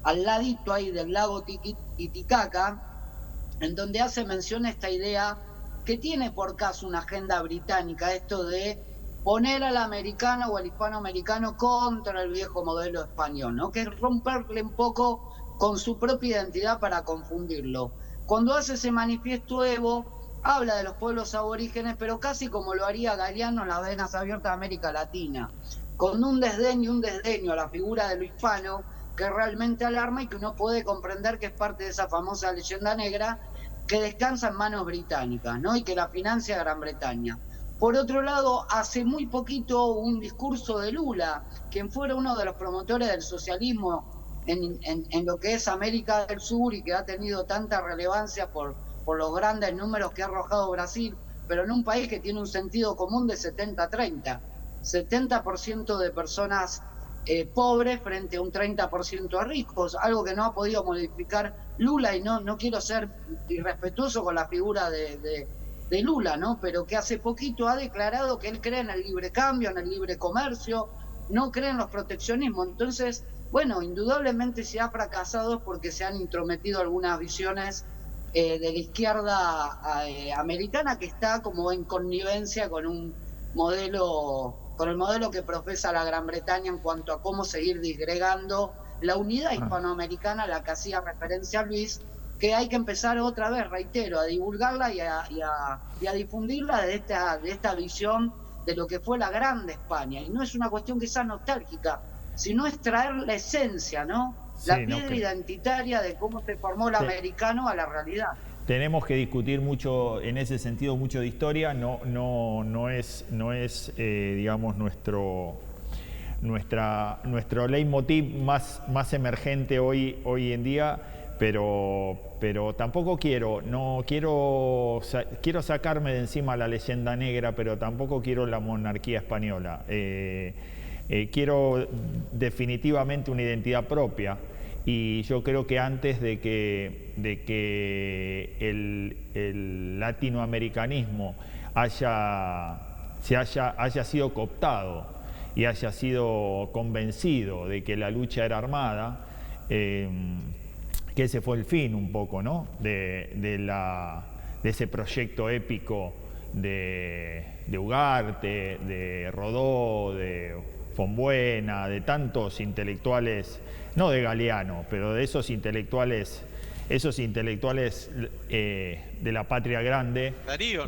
al ladito ahí del lago Titicaca, en donde hace mención a esta idea que tiene por caso una agenda británica, esto de poner al americano o al hispanoamericano contra el viejo modelo español, ¿no? Que es romperle un poco con su propia identidad para confundirlo. Cuando hace ese manifiesto Evo, habla de los pueblos aborígenes, pero casi como lo haría Galeano en las venas abiertas de América Latina, con un desdén y un desdeño a la figura de lo hispano que realmente alarma y que uno puede comprender que es parte de esa famosa leyenda negra que descansa en manos británicas, ¿no? Y que la financia Gran Bretaña. Por otro lado, hace muy poquito un discurso de Lula, quien fuera uno de los promotores del socialismo en lo que es América del Sur y que ha tenido tanta relevancia por los grandes números que ha arrojado Brasil, pero en un país que tiene un sentido común de 70-30. 70% de personas pobres frente a un 30% de ricos, algo que no ha podido modificar Lula, y no quiero ser irrespetuoso con la figura de Lula, ¿no? Pero que hace poquito ha declarado que él cree en el libre cambio, en el libre comercio, no cree en los proteccionismos. Entonces, bueno, indudablemente se ha fracasado porque se han intrometido algunas visiones de la izquierda americana que está como en connivencia con un modelo, con el modelo que profesa la Gran Bretaña en cuanto a cómo seguir disgregando la unidad hispanoamericana a la que hacía referencia Luis, que hay que empezar otra vez, reitero, a divulgarla y a difundirla de esta visión de lo que fue la grande España. Y no es una cuestión que sea nostálgica, sino es traer la esencia, ¿no? La piedra identitaria de cómo se formó el americano a la realidad. Tenemos que discutir mucho, en ese sentido, mucho de historia. No es digamos, nuestro leitmotiv más emergente hoy en día, pero tampoco quiero sacarme de encima la leyenda negra, pero tampoco quiero la monarquía española. Quiero definitivamente una identidad propia, y yo creo que antes de que el latinoamericanismo haya sido cooptado y haya sido convencido de que la lucha era armada, que ese fue el fin un poco, ¿no? de ese proyecto épico de Ugarte, de Rodó, de Fonbuena, de tantos intelectuales, no de Galeano, pero de esos intelectuales de la patria grande. Darío,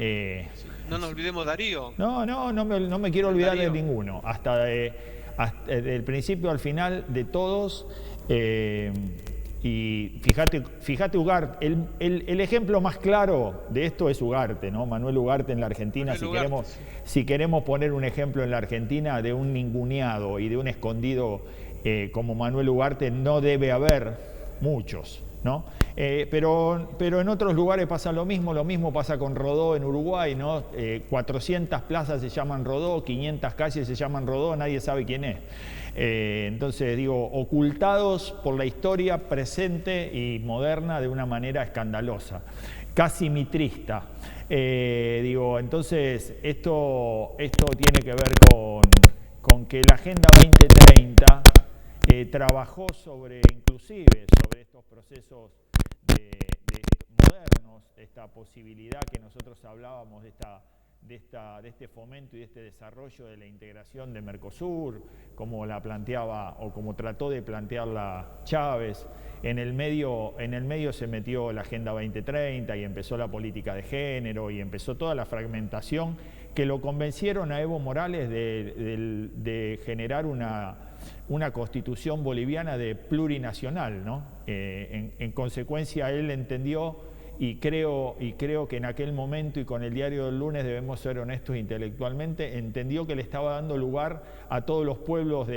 no nos olvidemos Darío. No me quiero olvidar Darío. De ninguno, hasta desde el principio al final de todos. Y fíjate Ugarte, el ejemplo más claro de esto es Ugarte, ¿no? Manuel Ugarte en la Argentina. Si queremos poner un ejemplo en la Argentina de un ninguneado y de un escondido como Manuel Ugarte, no debe haber muchos. ¿no? Pero en otros lugares pasa lo mismo pasa con Rodó en Uruguay, ¿no? 400 plazas se llaman Rodó, 500 calles se llaman Rodó, nadie sabe quién es. Entonces, digo, ocultados por la historia presente y moderna de una manera escandalosa, casi mitrista. Entonces, esto tiene que ver con que la Agenda 2030 trabajó inclusive sobre estos procesos modernos, esta posibilidad que nosotros hablábamos de este fomento y de este desarrollo de la integración de Mercosur, como la planteaba o como trató de plantearla Chávez. En el medio se metió la Agenda 2030 y empezó la política de género y empezó toda la fragmentación que lo convencieron a Evo Morales de generar una constitución boliviana de plurinacional, ¿no? En consecuencia, él entendió, y creo que en aquel momento, y con el Diario del Lunes debemos ser honestos intelectualmente, entendió que le estaba dando lugar a todos los pueblos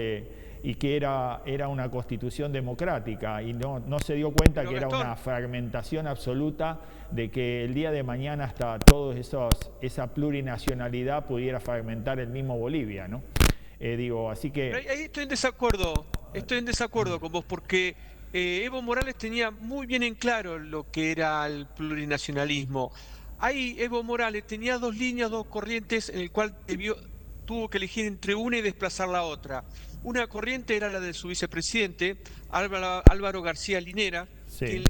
y que era una constitución democrática, y no se dio cuenta que era una fragmentación absoluta, de que el día de mañana hasta esa plurinacionalidad pudiera fragmentar el mismo Bolivia, ¿no? Así que... Ahí estoy en desacuerdo con vos, porque Evo Morales tenía muy bien en claro lo que era el plurinacionalismo. Ahí Evo Morales tenía dos líneas, dos corrientes, en el cual tuvo que elegir entre una y desplazar la otra. Una corriente era la de su vicepresidente, Álvaro García Linera, sí, que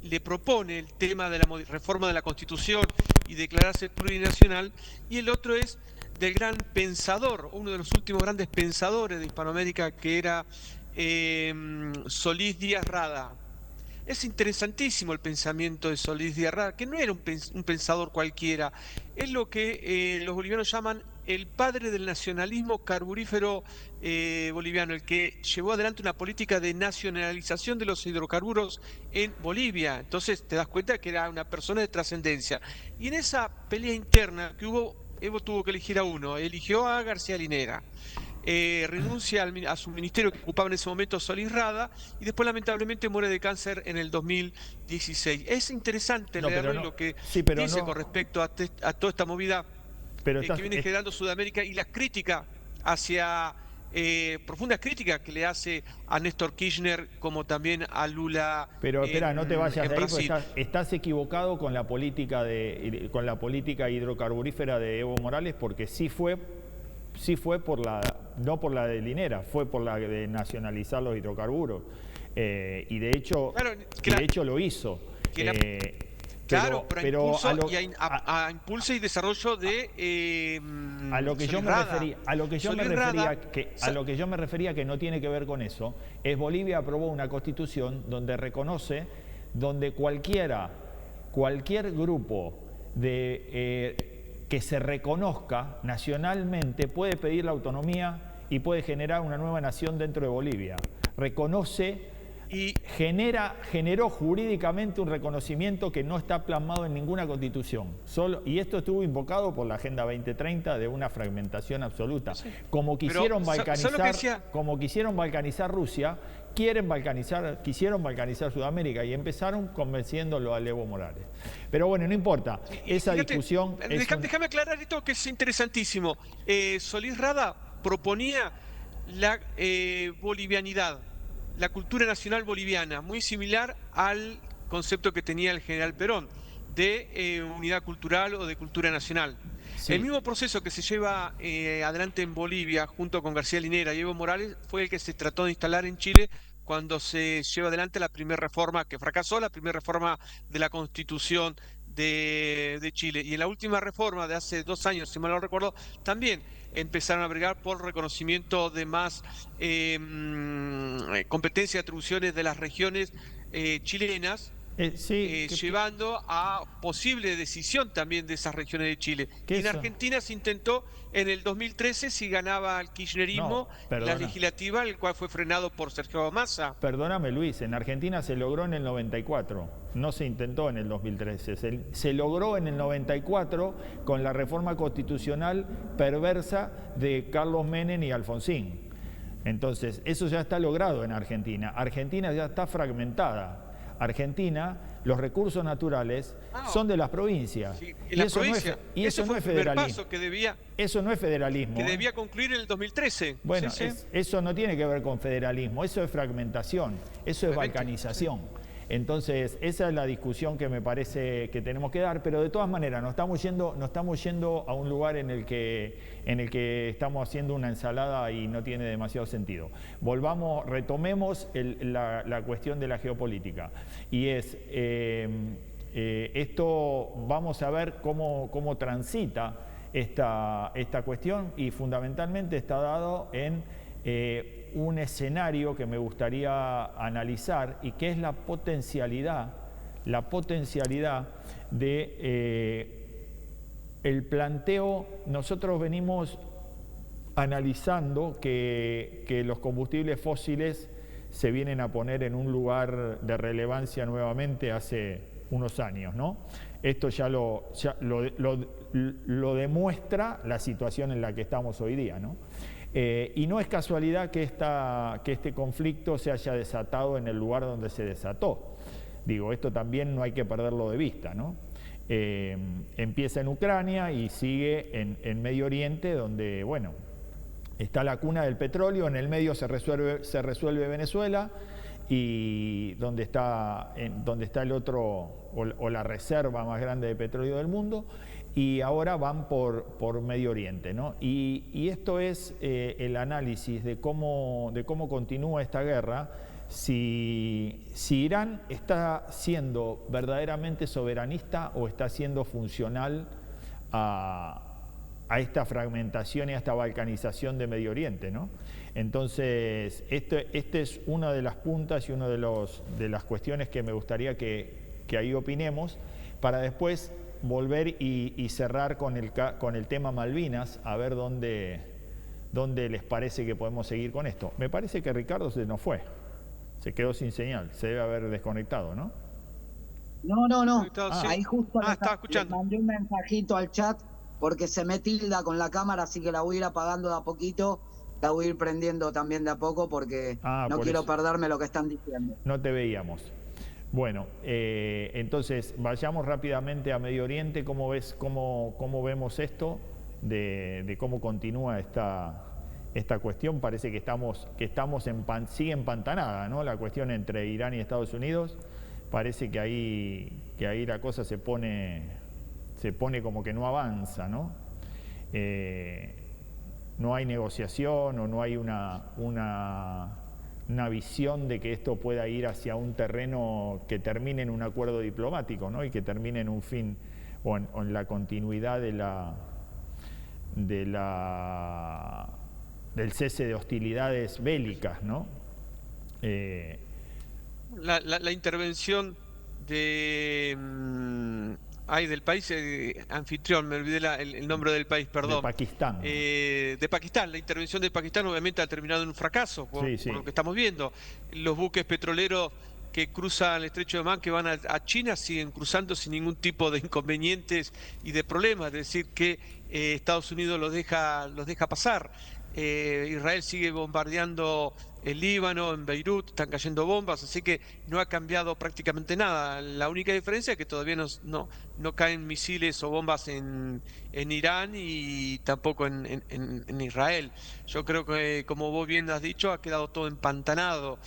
le propone el tema de la reforma de la Constitución y declararse plurinacional, y el otro es del gran pensador, uno de los últimos grandes pensadores de Hispanoamérica, que era Solís Díaz Rada. Es interesantísimo el pensamiento de Solís Díaz Rada, que no era un pensador cualquiera, es lo que los bolivianos llaman el padre del nacionalismo carburífero boliviano, el que llevó adelante una política de nacionalización de los hidrocarburos en Bolivia. Entonces te das cuenta que era una persona de trascendencia. Y en esa pelea interna que hubo, Evo tuvo que elegir a uno, eligió a García Linera. Renuncia a su ministerio que ocupaba en ese momento Solís Rada, y después lamentablemente muere de cáncer en el 2016. Es interesante leerlo y lo que dice con respecto a toda esta movida que viene generando Sudamérica, y las críticas hacia profundas críticas que le hace a Néstor Kirchner, como también a Lula. Pero espera, no te vayas de ahí, porque estás equivocado con la política hidrocarburífera de Evo Morales, porque sí fue no por la de Linera, fue por la de nacionalizar los hidrocarburos. Y de hecho, lo hizo. Claro, pero a impulso y desarrollo de a lo que yo me refería que no tiene que ver con eso, es Bolivia aprobó una constitución donde reconoce, donde cualquier grupo que se reconozca nacionalmente puede pedir la autonomía y puede generar una nueva nación dentro de Bolivia. Reconoce y generó jurídicamente un reconocimiento que no está plasmado en ninguna constitución. Y esto estuvo invocado por la Agenda 2030 de una fragmentación absoluta. Sí. Como quisieron balcanizar Rusia, quisieron balcanizar Sudamérica, y empezaron convenciéndolo a Evo Morales. Pero bueno, no importa. Discusión... Déjame aclarar esto, que es interesantísimo. Solís Rada proponía la bolivianidad, la cultura nacional boliviana, muy similar al concepto que tenía el general Perón de unidad cultural o de cultura nacional. Sí. El mismo proceso que se lleva adelante en Bolivia junto con García Linera y Evo Morales fue el que se trató de instalar en Chile cuando se lleva adelante la primera reforma, que fracasó, la primera reforma de la Constitución de Chile. Y en la última reforma de hace 2 años, si mal no recuerdo, también empezaron a bregar por reconocimiento de más competencia y atribuciones de las regiones chilenas, llevando a posible decisión también de esas regiones de Chile. Y en Argentina se intentó en el 2013, si ganaba el kirchnerismo, la legislativa, el cual fue frenado por Sergio Massa. Perdóname, Luis, en Argentina se logró en el 94, no se intentó en el 2013. Se logró en el 94 con la reforma constitucional perversa de Carlos Menem y Alfonsín. Entonces, eso ya está logrado en Argentina. Argentina ya está fragmentada. Argentina, los recursos naturales son de las provincias. Sí, y eso no es federalismo. Eso no es federalismo. Que debía concluir en el 2013. Bueno, sí. Eso no tiene que ver con federalismo, eso es fragmentación, eso es balcanización. Entonces, esa es la discusión que me parece que tenemos que dar, pero de todas maneras nos estamos yendo a un lugar en el que estamos haciendo una ensalada y no tiene demasiado sentido. Retomemos la cuestión de la geopolítica. Y es, esto vamos a ver cómo transita esta cuestión, y fundamentalmente está dado en un escenario que me gustaría analizar, y que es la potencialidad de el planteo. Nosotros venimos analizando que los combustibles fósiles se vienen a poner en un lugar de relevancia nuevamente hace unos años, ¿no? Esto ya lo demuestra la situación en la que estamos hoy día, ¿no? Y no es casualidad que este conflicto se haya desatado en el lugar donde se desató. Digo, esto también no hay que perderlo de vista, ¿no? Empieza en Ucrania y sigue en Medio Oriente, donde, bueno, está la cuna del petróleo, en el medio se resuelve Venezuela, y donde está el otro, o la reserva más grande de petróleo del mundo, y ahora van por Medio Oriente, ¿no? Y esto es el análisis de cómo continúa esta guerra, si Irán está siendo verdaderamente soberanista o está siendo funcional a esta fragmentación y a esta balcanización de Medio Oriente, ¿no? Entonces, este es una de las puntas y una de las cuestiones que me gustaría que ahí opinemos, para después volver y cerrar con el tema Malvinas, a ver dónde les parece que podemos seguir con esto. Me parece que Ricardo se nos fue, se quedó sin señal, se debe haber desconectado, ¿no? No. Ahí justo le mandé un mensajito al chat, porque se me tilda con la cámara, así que la voy a ir apagando de a poquito, la voy a ir prendiendo también de a poco, porque no quiero perderme lo que están diciendo. No te veíamos. Bueno, entonces vayamos rápidamente a Medio Oriente. ¿Cómo ves, cómo vemos esto de cómo continúa esta cuestión? Parece que sigue empantanada, ¿no? La cuestión entre Irán y Estados Unidos. Parece que ahí la cosa se pone como que no avanza, ¿no? No hay negociación, o no hay una visión de que esto pueda ir hacia un terreno que termine en un acuerdo diplomático, ¿no? Y que termine en un fin, o en la continuidad del cese de hostilidades bélicas, ¿no? La intervención del país anfitrión, me olvidé el nombre del país, perdón. De Pakistán. De Pakistán. La intervención de Pakistán obviamente ha terminado en un fracaso, por lo que estamos viendo. Los buques petroleros que cruzan el estrecho de Omán, que van a China, siguen cruzando sin ningún tipo de inconvenientes y de problemas. Es decir, que Estados Unidos los deja pasar. Israel sigue bombardeando el Líbano, en Beirut, están cayendo bombas, así que no ha cambiado prácticamente nada. La única diferencia es que todavía no caen misiles o bombas en Irán, y tampoco en Israel. Yo creo que, como vos bien has dicho, ha quedado todo empantanado.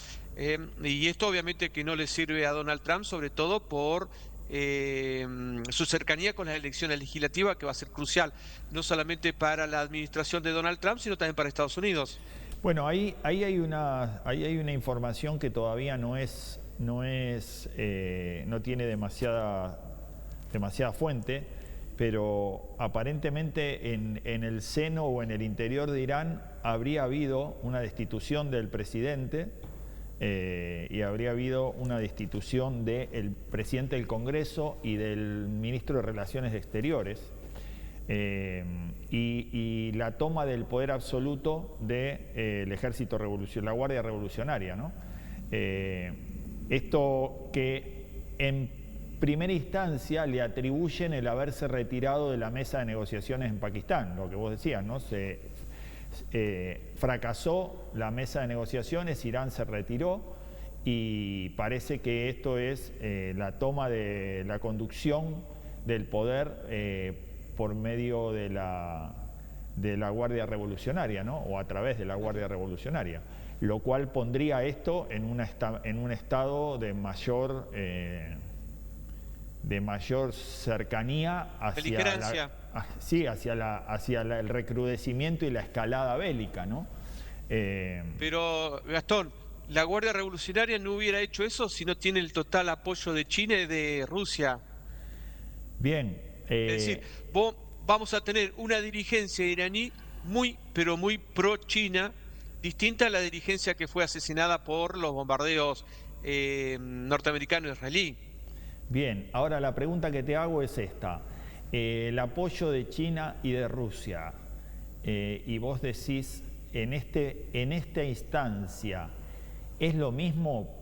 Y esto obviamente que no le sirve a Donald Trump, sobre todo por su cercanía con las elecciones legislativas, que va a ser crucial, no solamente para la administración de Donald Trump, sino también para Estados Unidos. Bueno, ahí hay una información que todavía no tiene demasiada fuente, pero aparentemente en el seno o en el interior de Irán habría habido una destitución del presidente, y habría habido una destitución del presidente del Congreso y del ministro de Relaciones Exteriores, y la toma del poder absoluto del ejército revolucionario, la Guardia Revolucionaria, ¿no? Esto que en primera instancia le atribuyen el haberse retirado de la mesa de negociaciones en Pakistán, lo que vos decías, ¿no? Fracasó la mesa de negociaciones, Irán se retiró, y parece que esto es la toma de la conducción del poder por medio de la Guardia Revolucionaria, ¿no? O a través de la Guardia Revolucionaria, lo cual pondría esto en un estado de mayor cercanía hacia hacia el recrudecimiento y la escalada bélica, ¿no? Pero, Gastón, la Guardia Revolucionaria no hubiera hecho eso si no tiene el total apoyo de China y de Rusia. Bien. Es decir, vamos a tener una dirigencia iraní muy, pero muy pro-China, distinta a la dirigencia que fue asesinada por los bombardeos norteamericano-israelí. Bien, ahora la pregunta que te hago es esta. El apoyo de China y de Rusia, y vos decís, en esta instancia, ¿es lo mismo?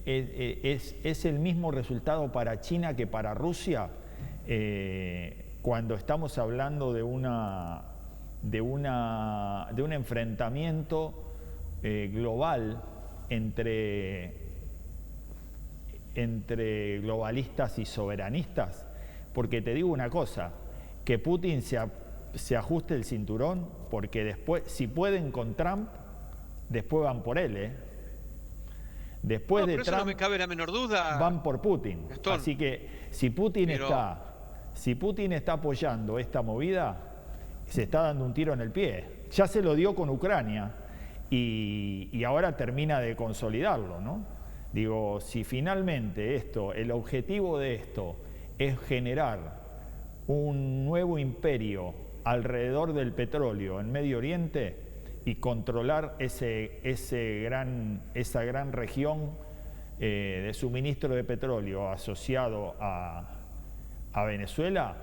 ¿Es el mismo resultado para China que para Rusia? Cuando estamos hablando de un enfrentamiento global entre globalistas y soberanistas, porque te digo una cosa, que Putin se ajuste el cinturón, porque después, si pueden con Trump, después van por él, Después de Trump, eso no me cabe la menor duda, van por Putin. Gastón. Así que si Putin está apoyando esta movida, se está dando un tiro en el pie. Ya se lo dio con Ucrania y ahora termina de consolidarlo, ¿no? Digo, si finalmente el objetivo de esto es generar un nuevo imperio alrededor del petróleo en Medio Oriente y controlar esa gran región de suministro de petróleo asociado a Venezuela,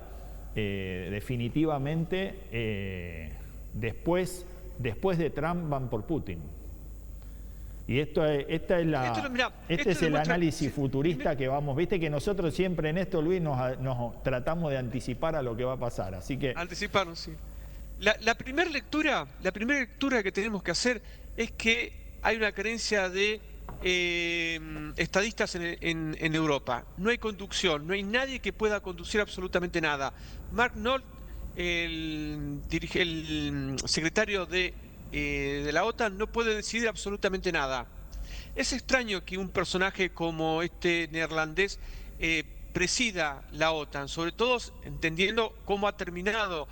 definitivamente después de Trump van por Putin. Y este es el análisis futurista que vamos, viste que nosotros siempre en esto, Luis, nos tratamos de anticipar a lo que va a pasar, así que... Anticiparnos, sí. La primera lectura que tenemos que hacer es que hay una carencia de estadistas en Europa. No hay conducción, no hay nadie que pueda conducir absolutamente nada. Mark Knopf, el secretario de la OTAN, no puede decidir absolutamente nada. Es extraño que un personaje como este neerlandés presida la OTAN, sobre todo entendiendo cómo ha terminado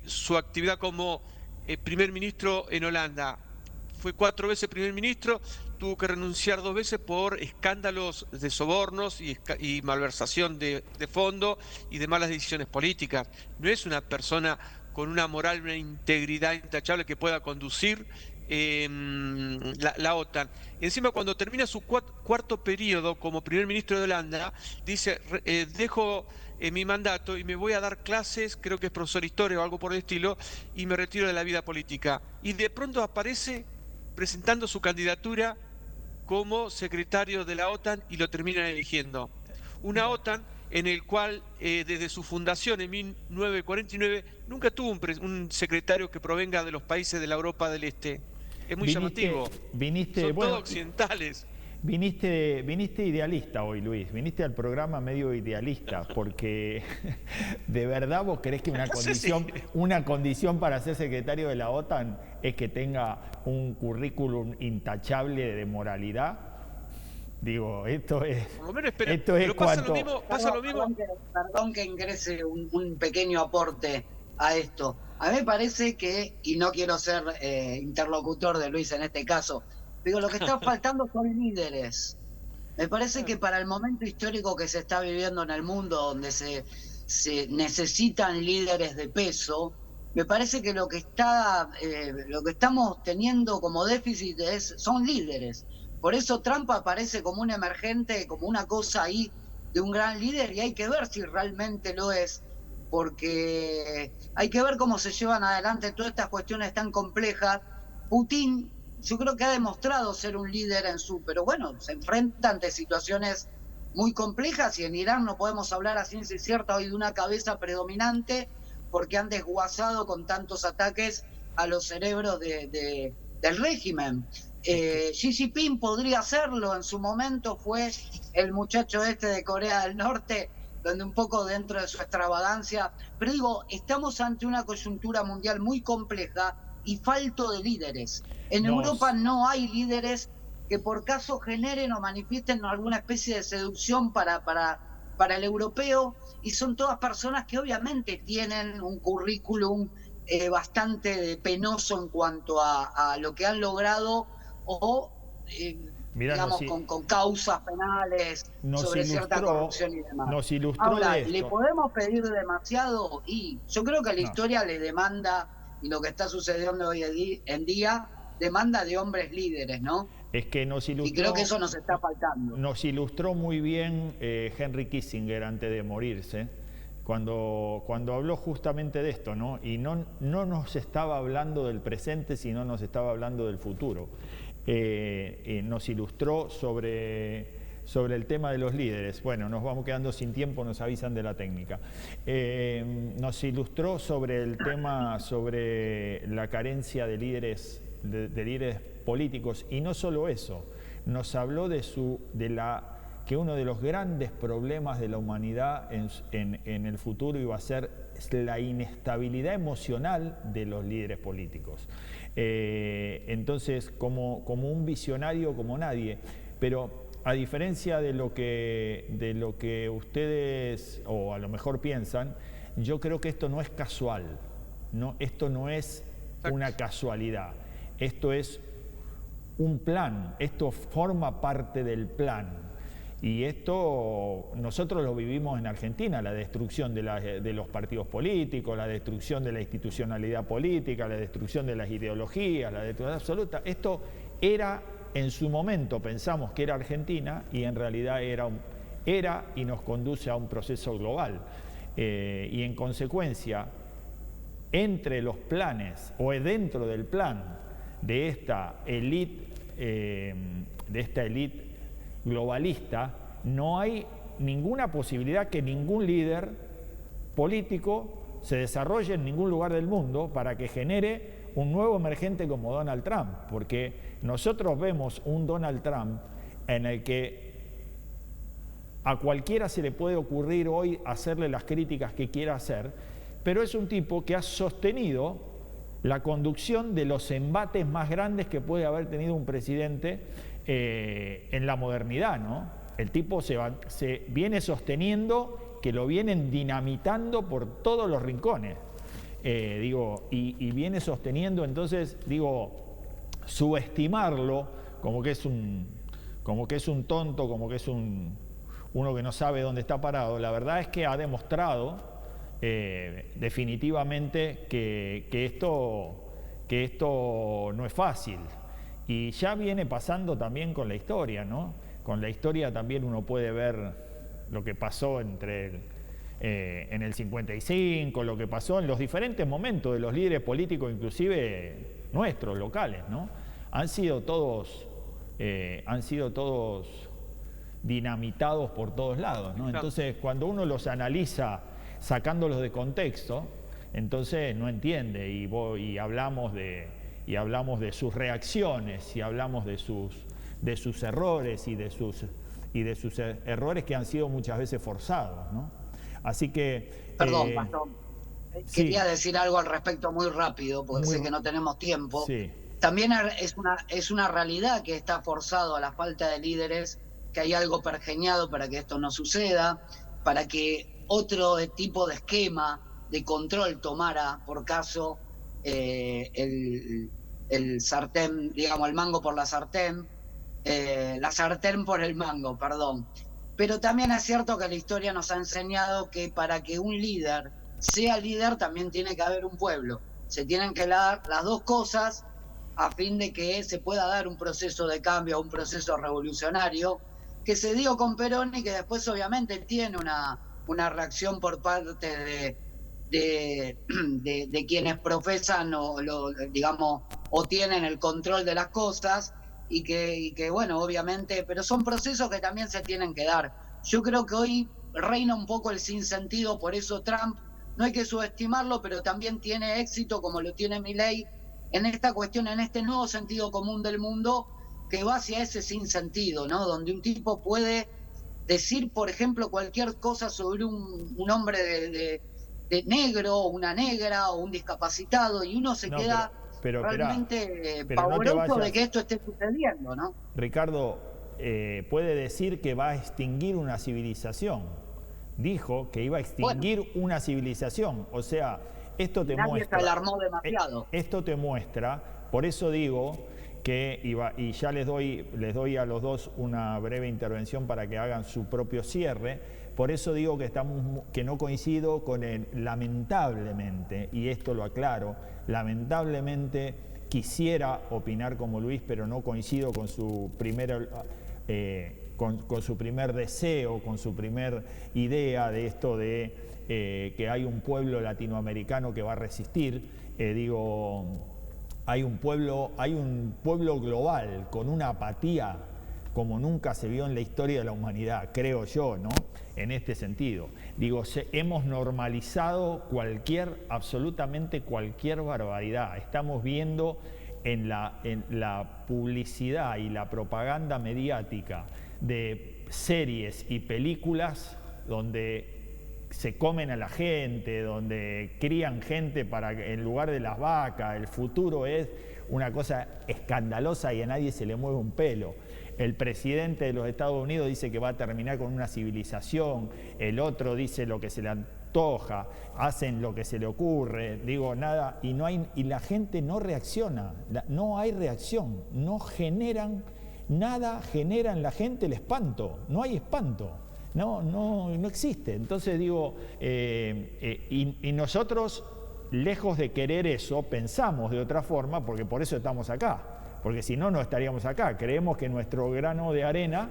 su actividad como primer ministro en Holanda. Fue 4 veces primer ministro, tuvo que renunciar 2 veces por escándalos de sobornos y malversación de fondo y de malas decisiones políticas. No es una persona con una moral, una integridad intachable que pueda conducir la OTAN. Encima, cuando termina su cuarto periodo como primer ministro de Holanda, dice, dejo mi mandato y me voy a dar clases, creo que es profesor de historia o algo por el estilo, y me retiro de la vida política. Y de pronto aparece presentando su candidatura como secretario de la OTAN y lo terminan eligiendo. Una OTAN en el cual desde su fundación en 1949 nunca tuvo un secretario que provenga de los países de la Europa del Este. Es muy llamativo. Son todos occidentales. Viniste idealista hoy, Luis. Viniste al programa medio idealista, porque ¿de verdad vos creés que una condición para ser secretario de la OTAN es que tenga un currículum intachable de moralidad? Digo, esto es... Por lo menos espera, pero pasa lo mismo. Perdón que ingrese un pequeño aporte a esto. A mí me parece que, y no quiero ser interlocutor de Luis en este caso, digo, lo que está faltando son líderes. Me parece que para el momento histórico que se está viviendo en el mundo, donde se necesitan líderes de peso, me parece que lo que estamos teniendo como déficit son líderes. Por eso Trump aparece como un emergente, como una cosa ahí de un gran líder, y hay que ver si realmente lo es, porque hay que ver cómo se llevan adelante todas estas cuestiones tan complejas. Putin, yo creo que ha demostrado ser un líder pero bueno, se enfrenta ante situaciones muy complejas, y en Irán no podemos hablar a ciencia cierta hoy de una cabeza predominante, porque han desguazado con tantos ataques a los cerebros del régimen. Xi Jinping podría hacerlo, en su momento fue el muchacho este de Corea del Norte, donde un poco dentro de su extravagancia, pero digo, estamos ante una coyuntura mundial muy compleja y falto de líderes. En Europa Nos, no hay líderes que por caso generen o manifiesten alguna especie de seducción para el europeo, y son todas personas que obviamente tienen un currículum bastante penoso en cuanto a lo que han logrado o, mira, digamos, con causas penales nos sobre cierta ilustró, corrupción y demás. nos ilustró Ahora, de ¿le esto. podemos pedir demasiado? Y yo creo que la No, historia le demanda, y lo que está sucediendo hoy en día, demanda de hombres líderes, ¿no? es que Y creo que eso nos está faltando. nos ilustró muy bien Henry Kissinger antes de morirse, cuando habló justamente de esto, ¿no? Y no nos estaba hablando del presente, sino nos estaba hablando del futuro. Nos ilustró sobre el tema de los líderes. Bueno, nos vamos quedando sin tiempo, nos avisan de la técnica. Nos ilustró sobre el tema, sobre la carencia de líderes, de líderes políticos, y no solo eso, nos habló que uno de los grandes problemas de la humanidad en el futuro iba a ser la inestabilidad emocional de los líderes políticos. Entonces, como un visionario como nadie, pero a diferencia de lo que ustedes o a lo mejor piensan, yo creo que esto no es casual, esto no es una casualidad, esto es un plan, esto forma parte del plan. Y esto nosotros lo vivimos en Argentina, la destrucción de los partidos políticos, la destrucción de la institucionalidad política, la destrucción de las ideologías, la destrucción absoluta. Esto era, en su momento pensamos que era Argentina, y en realidad era y nos conduce a un proceso global. Y en consecuencia, entre los planes o dentro del plan de esta élite globalista, no hay ninguna posibilidad que ningún líder político se desarrolle en ningún lugar del mundo para que genere un nuevo emergente como Donald Trump, porque nosotros vemos un Donald Trump en el que a cualquiera se le puede ocurrir hoy hacerle las críticas que quiera hacer, pero es un tipo que ha sostenido la conducción de los embates más grandes que puede haber tenido un presidente en la modernidad, ¿no? El tipo se viene sosteniendo, que lo vienen dinamitando por todos los rincones, y viene sosteniendo. Entonces, subestimarlo como que es un tonto, como que es uno que no sabe dónde está parado, la verdad es que ha demostrado definitivamente que esto no es fácil. Y ya viene pasando también con la historia, ¿no? Con la historia también uno puede ver lo que pasó en el 55, lo que pasó en los diferentes momentos de los líderes políticos, inclusive nuestros, locales, ¿no? Han sido todos dinamitados por todos lados, ¿no? Entonces, cuando uno los analiza sacándolos de contexto, entonces no entiende, y hablamos de sus reacciones, y hablamos de sus errores y de sus errores que han sido muchas veces forzados, ¿no? Así que... Perdón, Pastor. Sí. Quería decir algo al respecto muy rápido, porque sé que no tenemos tiempo. Sí. También es una realidad que está forzado a la falta de líderes, que hay algo pergeñado para que esto no suceda, para que otro tipo de esquema de control tomara por caso el sartén, digamos, el mango por la sartén por el mango, perdón. Pero también es cierto que la historia nos ha enseñado que para que un líder sea líder también tiene que haber un pueblo. Se tienen que dar las dos cosas a fin de que se pueda dar un proceso de cambio, un proceso revolucionario, que se dio con Perón y que después obviamente tiene una reacción por parte de quienes profesan o tienen el control de las cosas, y que bueno, obviamente, pero son procesos que también se tienen que dar. Yo creo que hoy reina un poco el sinsentido, por eso Trump no hay que subestimarlo, pero también tiene éxito como lo tiene Milei en esta cuestión, en este nuevo sentido común del mundo que va hacia ese sinsentido, ¿no? Donde un tipo puede decir, por ejemplo, cualquier cosa sobre un hombre de negro, o una negra, o un discapacitado, y uno se queda esperá, realmente pero no te pavoroso vayas. de que esto esté sucediendo, ¿no? Ricardo, puede decir que va a extinguir una civilización. Dijo que iba a extinguir una civilización. O sea, esto te nadie muestra. se alarmó demasiado. Esto te muestra, por eso digo que y ya les doy a los dos una breve intervención para que hagan su propio cierre. Por eso digo que no coincido con él, lamentablemente, y esto lo aclaro, lamentablemente quisiera opinar como Luis, pero no coincido con su con su primer deseo, con su primer idea de esto de que hay un pueblo latinoamericano que va a resistir. Hay un pueblo global con una apatía como nunca se vio en la historia de la humanidad, creo yo, ¿no? En este sentido. Hemos normalizado absolutamente cualquier barbaridad. Estamos viendo en la publicidad y la propaganda mediática de series y películas donde se comen a la gente, donde crían gente en lugar de las vacas. El futuro es una cosa escandalosa y a nadie se le mueve un pelo. El presidente de los Estados Unidos dice que va a terminar con una civilización, el otro dice lo que se le antoja, hacen lo que se le ocurre, nada, y la gente no reacciona, no hay reacción, no generan nada, genera en la gente el espanto, no hay espanto. No existe. Entonces y nosotros, lejos de querer eso, pensamos de otra forma, porque por eso estamos acá, porque si no, no estaríamos acá. Creemos que nuestro grano de arena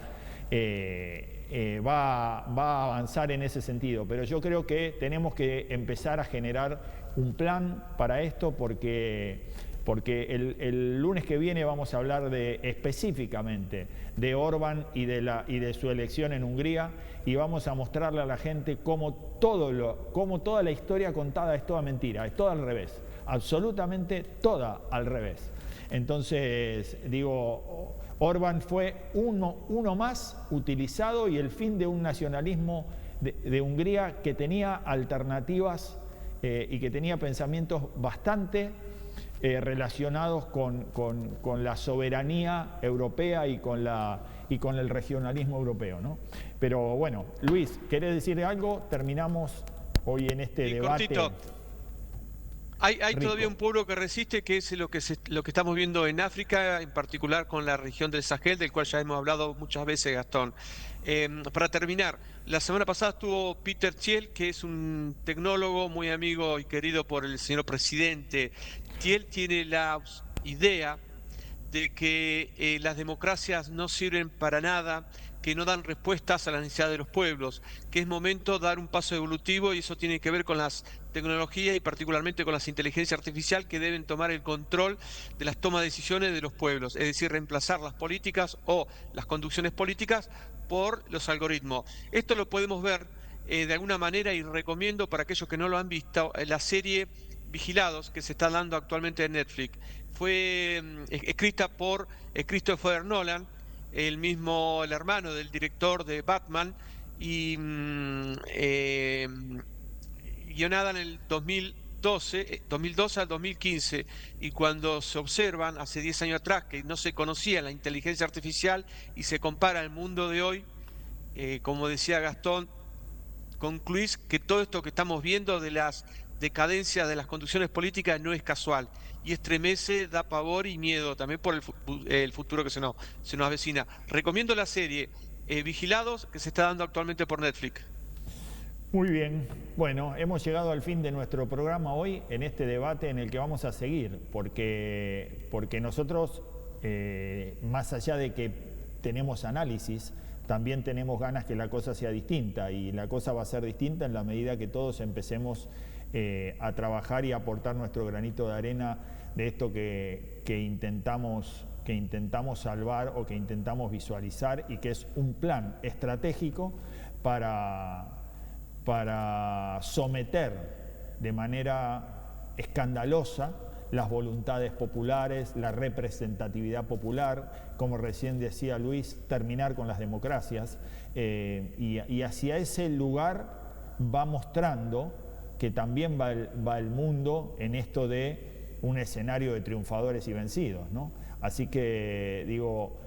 va a avanzar en ese sentido, pero yo creo que tenemos que empezar a generar un plan para esto, porque el lunes que viene vamos a hablar específicamente de Orbán y de su elección en Hungría, y vamos a mostrarle a la gente cómo toda la historia contada es toda mentira, es toda al revés, absolutamente toda al revés. Entonces, Orbán fue uno más utilizado, y el fin de un nacionalismo de Hungría que tenía alternativas y que tenía pensamientos bastante relacionados con la soberanía europea y con el regionalismo europeo, ¿no? Pero bueno, Luis, ¿querés decir algo? Terminamos hoy en este debate. Cortito. Hay todavía un pueblo que resiste, que es lo que estamos viendo en África, en particular con la región del Sahel, del cual ya hemos hablado muchas veces, Gastón. Para terminar, la semana pasada estuvo Peter Thiel, que es un tecnólogo muy amigo y querido por el señor presidente. Thiel tiene la idea de que las democracias no sirven para nada, que no dan respuestas a las necesidades de los pueblos, que es momento de dar un paso evolutivo, y eso tiene que ver con las tecnologías y particularmente con las inteligencias artificiales, que deben tomar el control de las tomas de decisiones de los pueblos, es decir, reemplazar las políticas o las conducciones políticas por los algoritmos. Esto lo podemos ver de alguna manera, y recomiendo para aquellos que no lo han visto la serie Vigilados, que se está dando actualmente en Netflix. Fue escrita por Christopher Nolan, el hermano del director de Batman, y guionada en el 2012 al 2015, y cuando se observan hace 10 años atrás que no se conocía la inteligencia artificial y se compara al mundo de hoy, como decía Gastón, concluís que todo esto que estamos viendo de las decadencias de las conducciones políticas no es casual, y estremece, da pavor y miedo también por el futuro que se nos avecina. Recomiendo la serie Vigilados, que se está dando actualmente por Netflix. Muy bien, bueno, hemos llegado al fin de nuestro programa hoy, en este debate en el que vamos a seguir, porque nosotros, más allá de que tenemos análisis, también tenemos ganas que la cosa sea distinta, y la cosa va a ser distinta en la medida que todos empecemos a trabajar y a aportar nuestro granito de arena de esto que intentamos salvar, o que intentamos visualizar, y que es un plan estratégico para someter de manera escandalosa las voluntades populares, la representatividad popular, como recién decía Luis, terminar con las democracias, y hacia ese lugar va mostrando que también va el mundo en esto de un escenario de triunfadores y vencidos, ¿no? Así que digo,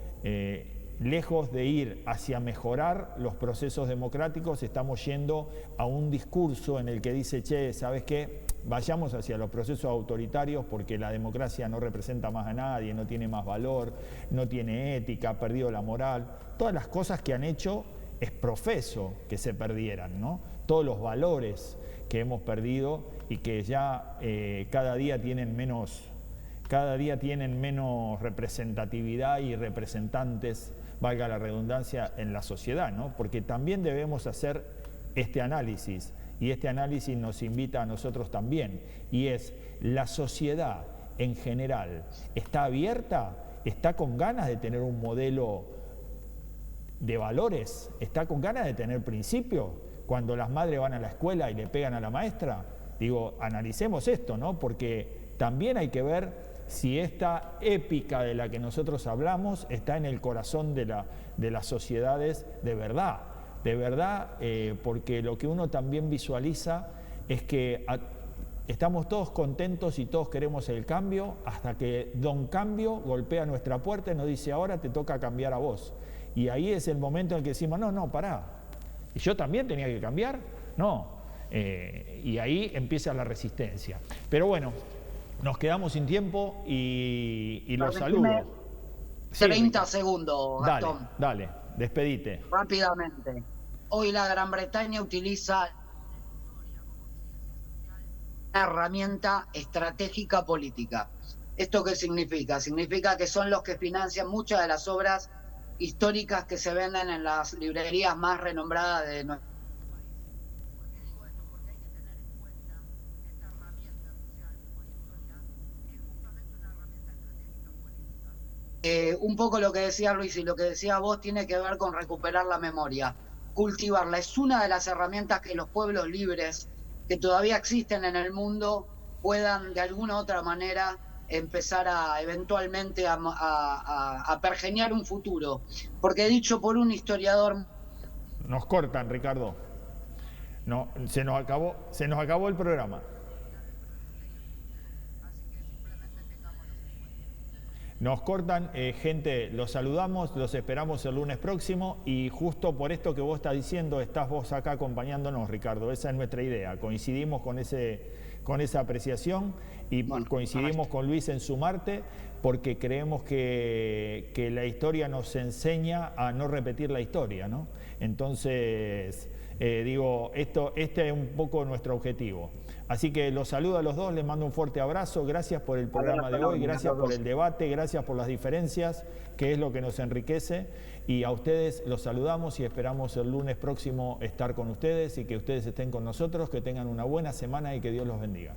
lejos de ir hacia mejorar los procesos democráticos, estamos yendo a un discurso en el que dice, che, ¿sabes qué? Vayamos hacia los procesos autoritarios porque la democracia no representa más a nadie, no tiene más valor, no tiene ética, ha perdido la moral. Todas las cosas que han hecho es profeso que se perdieran, ¿no? Todos los valores que hemos perdido y que ya cada día tienen menos representatividad y representantes, valga la redundancia, en la sociedad, ¿no? Porque también debemos hacer este análisis, y este análisis nos invita a nosotros también, y es, ¿la sociedad en general está abierta? ¿Está con ganas de tener un modelo de valores? ¿Está con ganas de tener principios? Cuando las madres van a la escuela y le pegan a la maestra, digo, analicemos esto, ¿no? Porque también hay que ver si esta épica de la que nosotros hablamos está en el corazón de las sociedades de verdad, porque lo que uno también visualiza es que estamos todos contentos y todos queremos el cambio, hasta que Don Cambio golpea nuestra puerta y nos dice, ahora te toca cambiar a vos. Y ahí es el momento en el que decimos, no, pará, ¿y yo también tenía que cambiar? No. Y ahí empieza la resistencia. Pero bueno, nos quedamos sin tiempo y los saludo. 30 segundos, Gastón. Dale, despedite. Rápidamente. Hoy la Gran Bretaña utiliza una herramienta estratégica política. ¿Esto qué significa? Significa que son los que financian muchas de las obras históricas que se venden en las librerías más renombradas de nuestro país. ¿Por qué digo esto? Porque hay que tener en cuenta que esta herramienta social como historia es justamente una herramienta estratégica política. Un poco lo que decía Luis y lo que decía vos tiene que ver con recuperar la memoria. Cultivarla es una de las herramientas que los pueblos libres que todavía existen en el mundo puedan de alguna u otra manera empezar a eventualmente a pergeñar un futuro. Porque dicho por un historiador... Nos cortan, Ricardo. No, se nos acabó el programa. Nos cortan, gente, los saludamos, los esperamos el lunes próximo y justo por esto que vos estás diciendo, estás vos acá acompañándonos, Ricardo, esa es nuestra idea, coincidimos con esa apreciación y coincidimos con Luis en sumarte porque creemos que la historia nos enseña a no repetir la historia, ¿no? Entonces, este es un poco nuestro objetivo. Así que los saludo a los dos, les mando un fuerte abrazo, gracias por el programa de hoy, gracias por el debate, gracias por las diferencias, que es lo que nos enriquece, y a ustedes los saludamos y esperamos el lunes próximo estar con ustedes y que ustedes estén con nosotros, que tengan una buena semana y que Dios los bendiga.